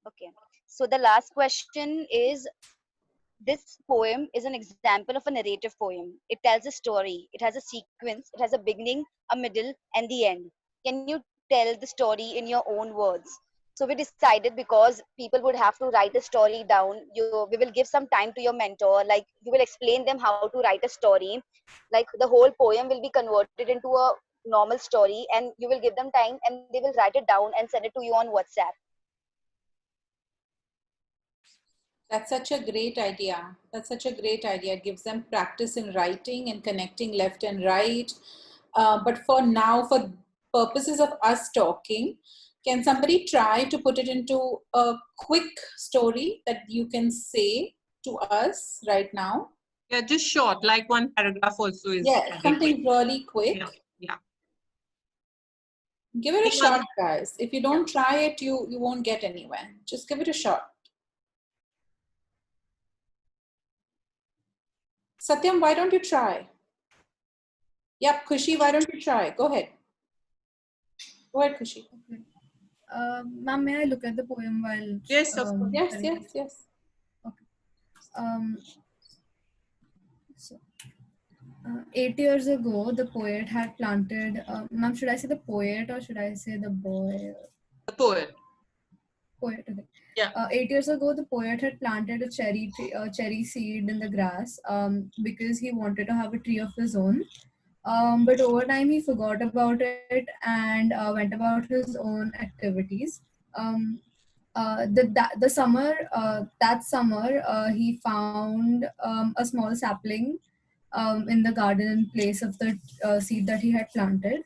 Okay. So the last question is, this poem is an example of a narrative poem. It tells a story. It has a sequence. It has a beginning, a middle, and the end. Can you tell the story in your own words? So we decided, because people would have to write a story down, we will give some time to your mentor, like you will explain them how to write a story. Like the whole poem will be converted into a normal story, and you will give them time and they will write it down and send it to you on WhatsApp. That's such a great idea. That's such a great idea. It gives them practice in writing and connecting left and right. But for now, for purposes of us talking, can somebody try to put it into a quick story that you can say to us right now? Yeah, just short, like one paragraph also is Yeah, very something quick. really quick. Yeah. Give it a shot, guys. If you don't try it, you won't get anywhere. Just give it a shot. Satyam, why don't you try? Yep, Khushi, why don't you try? Go ahead. Go ahead, Khushi. Ma'am, may I look at the poem while? Yes, of course. Yes, studying? yes, yes. Okay. So, 8 years ago, the poet had planted. Ma'am, should I say the poet or should I say the boy? The poet. Poet. Okay. Yeah. 8 years ago, the poet had planted a cherry tree, cherry seed in the grass, because he wanted to have a tree of his own. But over time, he forgot about it and went about his own activities. The summer, that summer, he found a small sapling in the garden in place of the seed that he had planted.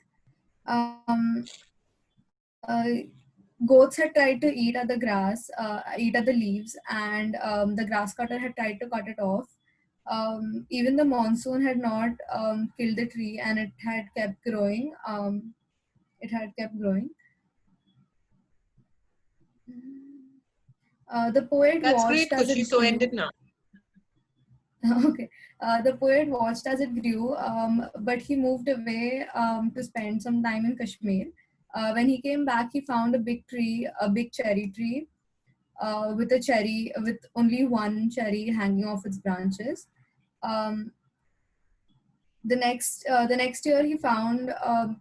Um, uh, Goats had tried to eat at the grass, eat at the leaves, and the grass cutter had tried to cut it off. Even the monsoon had not killed the tree, and it had kept growing. It had kept growing. The poet That's watched great, as Khushi. it So grew. end it now. Okay. The poet watched as it grew, but he moved away to spend some time in Kashmir. When he came back, he found a big tree, a big cherry tree, with only one cherry hanging off its branches. The next year, he found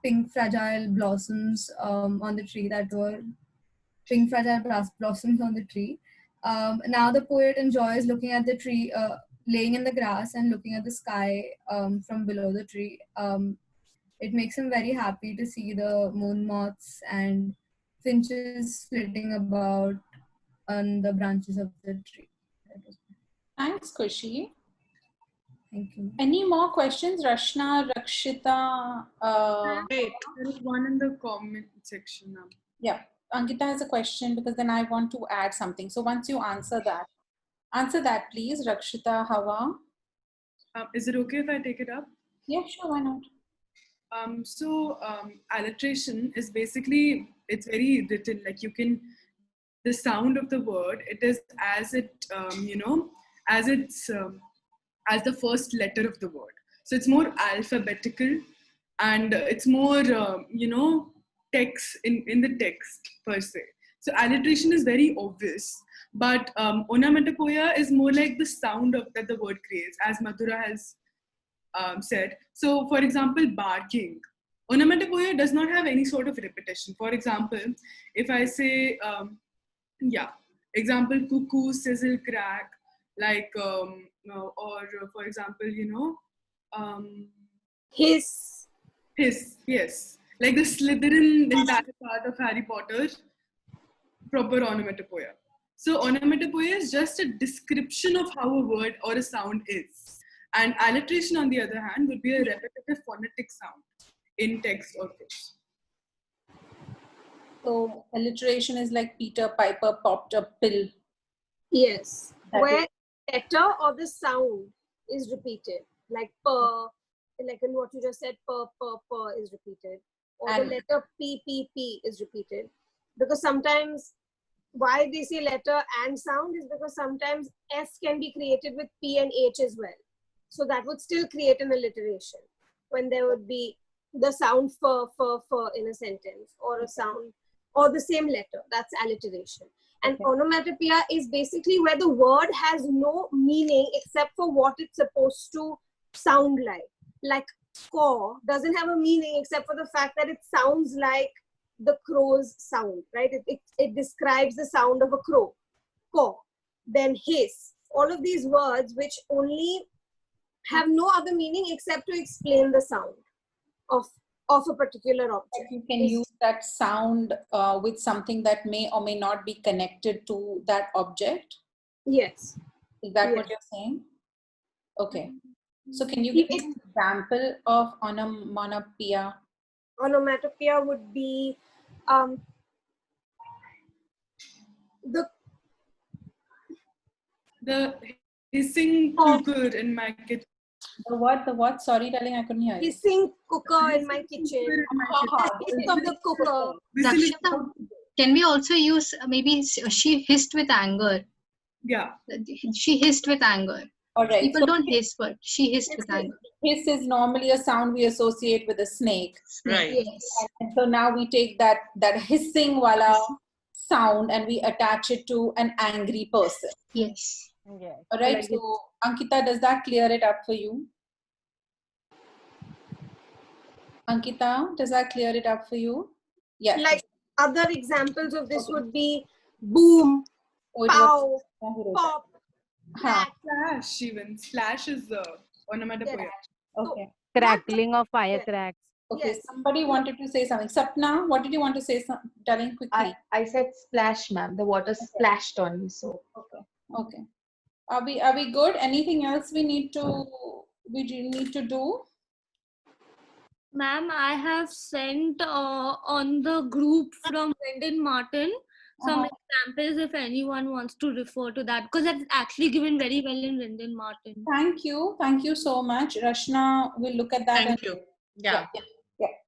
pink fragile blossoms on the tree that were pink fragile blossoms on the tree. Now the poet enjoys looking at the tree, laying in the grass and looking at the sky from below the tree. It makes him very happy to see the moon moths and finches flitting about on the branches of the tree. Thanks, Khushi. Thank you. Any more questions, Rashna, Rakshita? Wait, there is one in the comment section now. Yeah, Ankita has a question because then I want to add something. So once you answer that, please, Rakshita, Hawa. Is it okay if I take it up? Yeah, sure, why not? Alliteration is basically, it's very written, like you can, the sound of the word, it is as it, as the first letter of the word. So it's more alphabetical and it's more, text in the text per se. So alliteration is very obvious, but onomatopoeia is more like the sound that the word creates, as Madhura has said. So, for example, barking. Onomatopoeia does not have any sort of repetition. For example, if I say, example, cuckoo, sizzle, crack, like, or for example, Hiss. Hiss, yes. Like the Slytherin entire part of Harry Potter, proper onomatopoeia. So onomatopoeia is just a description of how a word or a sound is. And alliteration, on the other hand, would be a repetitive phonetic sound in text or prose. So alliteration is like Peter Piper popped a pill. Yes. That Where is- letter or the sound is repeated, like per, like in what you just said, per is repeated, or And- the letter P is repeated. Because sometimes why they say letter and sound is because sometimes S can be created with P and H as well. So that would still create an alliteration when there would be the sound for in a sentence, or a sound or the same letter. That's alliteration. And onomatopoeia is basically where the word has no meaning except for what it's supposed to sound like. Like caw doesn't have a meaning except for the fact that it sounds like the crow's sound, right? It describes the sound of a crow. Caw. Then hiss. All of these words which only have no other meaning except to explain the sound of a particular object. You can use that sound with something that may or may not be connected to that object. Yes. Is that what Yes. you're saying? Okay. So can you give me an example of onomatopoeia? Onomatopoeia would be The hissing cooker in my kitchen. The what? The what? Sorry, darling, I couldn't hear you. hissing cooker in my kitchen. Hiss of the cooker. Rakshita, can we also use maybe she hissed with anger? Yeah. She hissed with anger. All right. People So don't hiss, but she hissed with anger. hiss is normally a sound we associate with a snake. Right. Yes. And so now we take that hissing wala sound and we attach it to an angry person. Yes. Yes. All right. Like So Ankita, does that clear it up for you? Ankita, does that clear it up for you? Yes. Like other examples of this would be boom, pow, pop, Splash even. Splash is onomatopoeia. Okay. crackling of firecracks. Okay. Somebody wanted to say something. Sapna, what did you want to say, darling, quickly? I said splash, ma'am. The water splashed on me. So Okay. Are we good? Anything else we need to do? Ma'am, I have sent on the group from Brendan Martin some examples if anyone wants to refer to that, because that's actually given very well in Brendan Martin. Thank you so much. Rashna will look at that. Thank you. Yeah.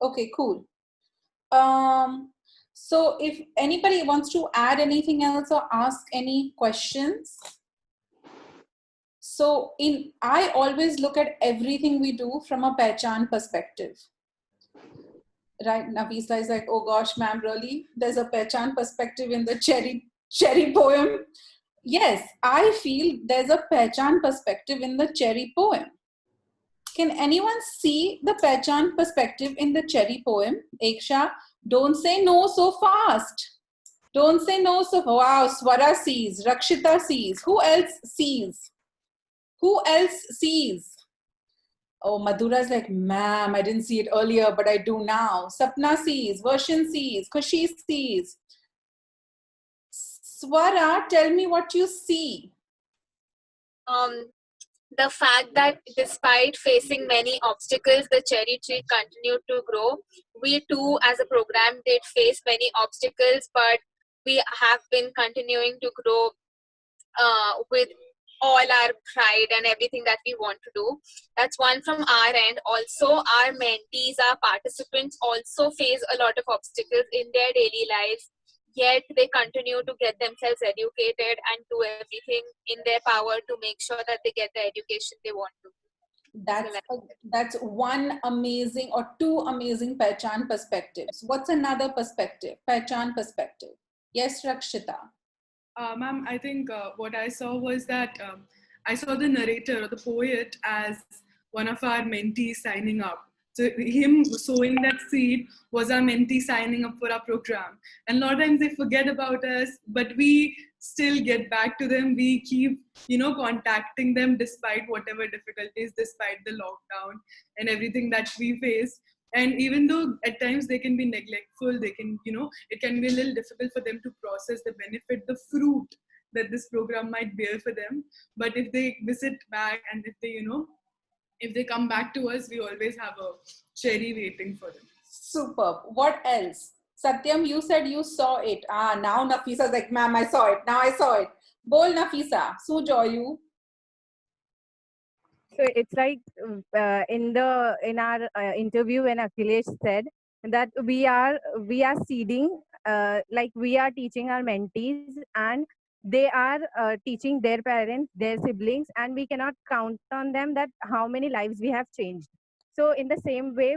Okay, cool. So if anybody wants to add anything else or ask any questions. So I always look at everything we do from a Pehchan perspective. Right, Nafisa is like, oh gosh, ma'am, really? There's a Pehchan perspective in the cherry poem. Yes, I feel there's a Pehchan perspective in the cherry poem. Can anyone see the Pehchan perspective in the cherry poem? Eksha, don't say no so fast. Don't say no so fast. Wow, Swara sees, Rakshita sees. Who else sees? Who else sees? Oh, Madhura's like, ma'am, I didn't see it earlier, but I do now. Sapna sees, Varshan sees, Khushi sees. Swara, tell me what you see. The fact that despite facing many obstacles, the cherry tree continued to grow. We too, as a program, did face many obstacles, but we have been continuing to grow with all our pride and everything that we want to do. That's one from our end. Also, our mentees, our participants also face a lot of obstacles in their daily lives, yet they continue to get themselves educated and do everything in their power to make sure that they get the education they want to. That's one amazing or two amazing Pehchan perspectives. What's another perspective? Pehchan perspective. Yes, Rakshita. Ma'am, I think what I saw was that I saw the narrator or the poet as one of our mentees signing up. So him sowing that seed was our mentee signing up for our program. And a lot of times they forget about us, but we still get back to them. We keep, contacting them despite whatever difficulties, despite the lockdown and everything that we face. And even though at times they can be neglectful, they can, it can be a little difficult for them to process the benefit, the fruit that this program might bear for them. But if they visit back and if they come back to us, we always have a cherry waiting for them. Superb. What else? Satyam, you said you saw it. Now Nafisa's like, ma'am, I saw it. Now I saw it. Bol Nafisa, sujo you. So it's like in our interview when Akhilesh said that we are seeding, like we are teaching our mentees and they are teaching their parents, their siblings, and we cannot count on them that how many lives we have changed. So in the same way,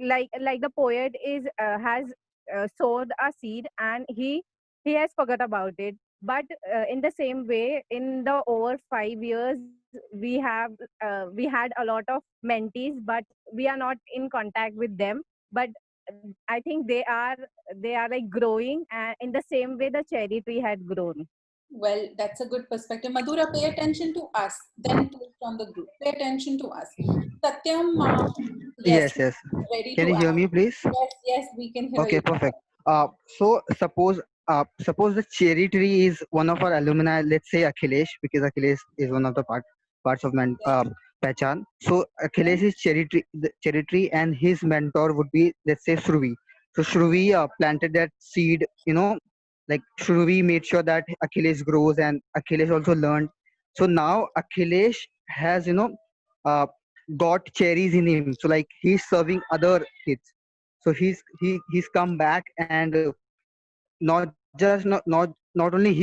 like the poet has sowed a seed and he has forgot about it. But in the same way, in the over 5 years, we had a lot of mentees, but we are not in contact with them. But I think they are like growing, and in the same way the cherry tree had grown. Well, that's a good perspective. Madhura, pay attention to us. Then post on the group. Pay attention to us. Satyam, Yes. ready Can to you hear add. me, please? Yes, we can hear Okay, you. perfect. So suppose suppose the cherry tree is one of our alumni, let's say Akhilesh, because Akhilesh is one of the parts of Pehchan. So Akhilesh is cherry tree, and his mentor would be, let's say, Shruvi. So Shruvi planted that seed, like Shruvi made sure that Akhilesh grows, and Akhilesh also learned. So now Akhilesh has, uh, got cherries in him. So like he's serving other kids. So he's come back, and not only not only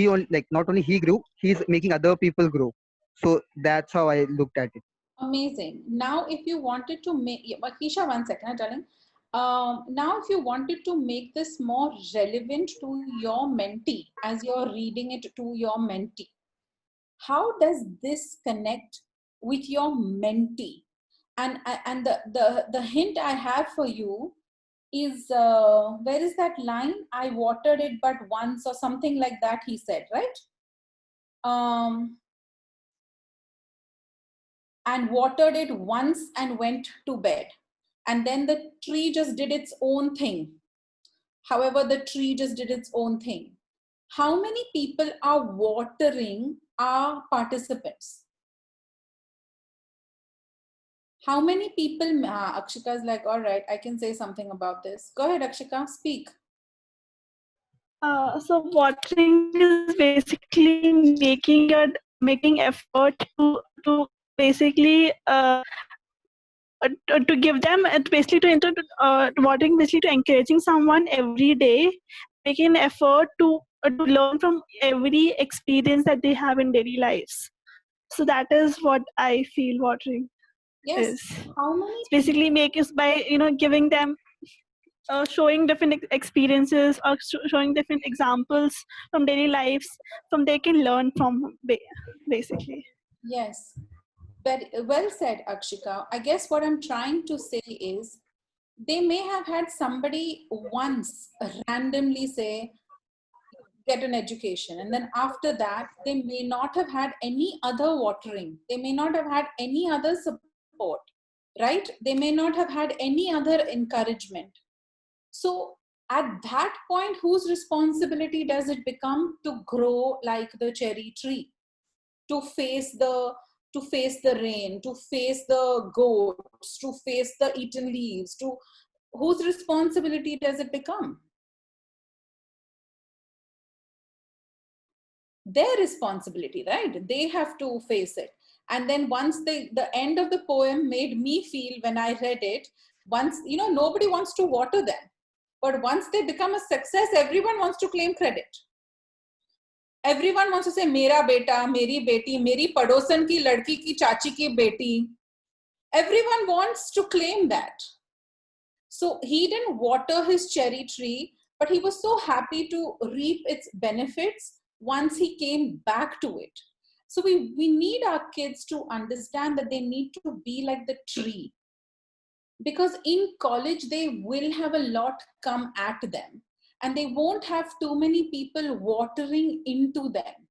he grew, he's making other people grow. So that's how I looked at it. Amazing. Now, if you wanted to make, Keisha, 1 second, darling. Now, if you wanted to make this more relevant to your mentee as you're reading it to your mentee, how does this connect with your mentee? And the hint I have for you is, where is that line? I watered it but once, or something like that, he said, right? And watered it once and went to bed. And then the tree just did its own thing. However, the tree just did its own thing. How many people are watering our participants? How many people? Akshika is like, all right, I can say something about this. Go ahead, Akshika, speak. So watering is basically making effort to basically to give them, basically watering, basically to encouraging someone every day, making an effort to learn from every experience that they have in daily lives. So that is what I feel watering is. How many? It's basically make is by giving them, showing different experiences, or showing different examples from daily lives, from they can learn from, basically. Yes. Very well said, Akshika. I guess what I'm trying to say is, they may have had somebody once randomly say, get an education. And then after that, they may not have had any other watering. They may not have had any other support, right? They may not have had any other encouragement. So at that point, whose responsibility does it become to grow like the cherry tree? To face the rain, to face the goats, to face the eaten leaves, whose responsibility does it become? Their responsibility, right? They have to face it. And then once the end of the poem made me feel, when I read it, once, nobody wants to water them. But once they become a success, everyone wants to claim credit. Everyone wants to say, Mera beta, Meri beti, Meri padosan ki ladki ki chachi ki beti. Everyone wants to claim that. So he didn't water his cherry tree, but he was so happy to reap its benefits once he came back to it. So we need our kids to understand that they need to be like the tree. Because in college, they will have a lot come at them. And they won't have too many people watering into them.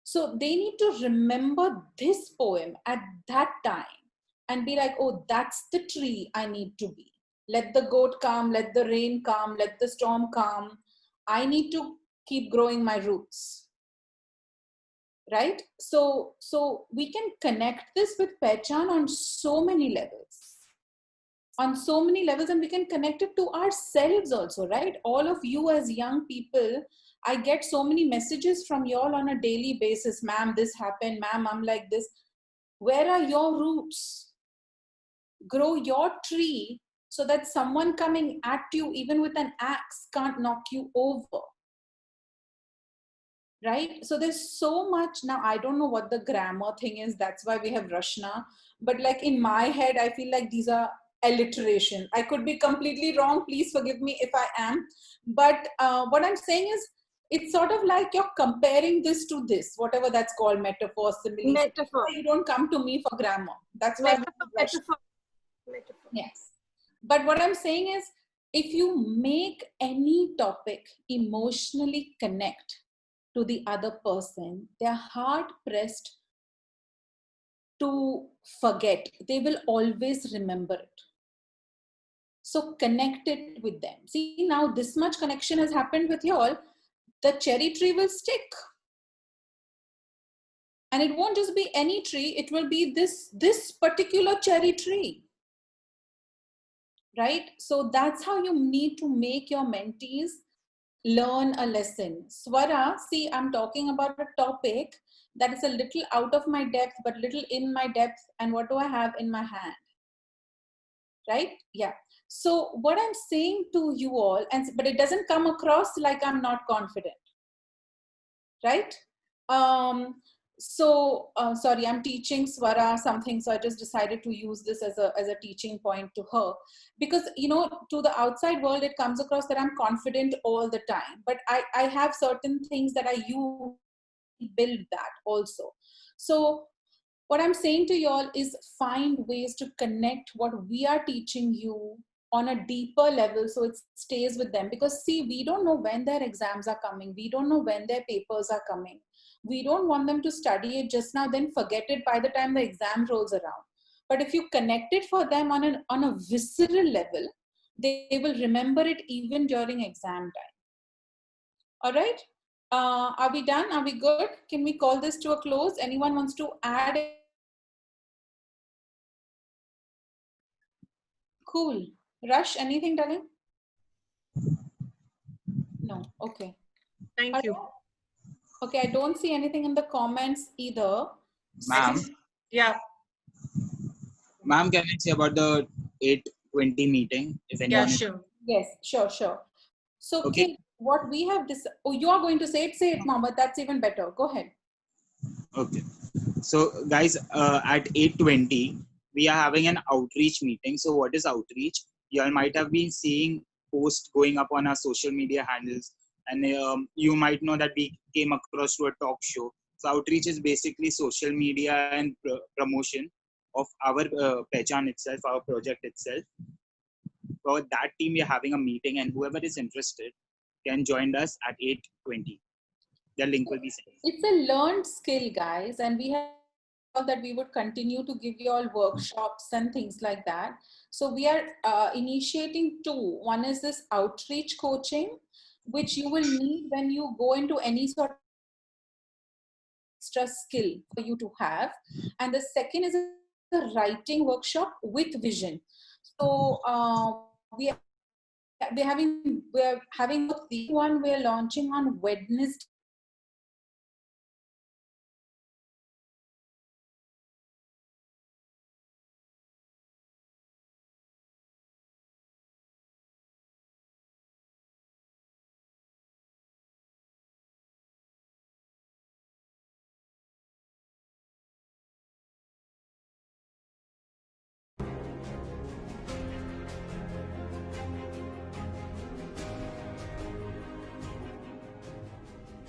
So they need to remember this poem at that time and be like, oh, that's the tree I need to be. Let the goat come, let the rain come, let the storm come. I need to keep growing my roots. Right? So we can connect this with Pehchan on so many levels. On so many levels, and we can connect it to ourselves also, right? All of you as young people, I get so many messages from y'all on a daily basis. Ma'am, this happened. Ma'am, I'm like this. Where are your roots? Grow your tree so that someone coming at you, even with an axe, can't knock you over. Right? So there's so much. Now, I don't know what the grammar thing is. That's why we have Rashna. But like in my head, I feel like these are alliteration. I could be completely wrong. Please forgive me if I am. But what I'm saying is, it's sort of like you're comparing this to this, whatever that's called, metaphor, simile. Metaphor. You don't come to me for grammar. That's why. Metaphor. Yes. But what I'm saying is, if you make any topic emotionally connect to the other person, they're hard pressed to forget. They will always remember it. So connect it with them. See, now this much connection has happened with you all. the cherry tree will stick. And it won't just be any tree, it will be this particular cherry tree. Right? So that's how you need to make your mentees learn a lesson. Swara, see, I'm talking about a topic that is a little out of my depth, but little in my depth. And what do I have in my hand? Right? Yeah. So what I'm saying to you all, but it doesn't come across like I'm not confident. Right? Sorry, I'm teaching Swara something, so I just decided to use this as a teaching point to her, because to the outside world it comes across that I'm confident all the time, but I have certain things that I use to build that also. So what I'm saying to you all is find ways to connect what we are teaching you on a deeper level so it stays with them, because see, we don't know when their exams are coming, we don't know when their papers are coming. We don't want them to study it just now, then forget it by the time the exam rolls around. But if you connect it for them on a visceral level, they will remember it even during exam time. All right? Are we done? Are we good? Can we call this to a close? Anyone wants to add? Cool. Rush, anything, darling? No. Okay. Thank you. Okay, I don't see anything in the comments either. Ma'am. Yeah. Ma'am, can I say about the 8:20 meeting? If anyone is- Yes, sure. So, Okay. kids, what we have this. Oh, you are going to say it, Mohammed. That's even better. Go ahead. Okay. So, guys, at 8:20, we are having an outreach meeting. So, what is outreach? You all might have been seeing posts going up on our social media handles, and you might know that we came across to a talk show. So, outreach is basically social media and promotion of our Pehchan itself, our project itself. For that team, we are having a meeting, and whoever is interested can join us at 8:20. The link will be sent. It's a learned skill, guys, and we have that we would continue to give you all workshops and things like that. So we are initiating two. One is this outreach coaching, which you will need when you go into any sort of extra skill for you to have. And the second is a writing workshop with vision. So we're having both. The one we're launching on Wednesday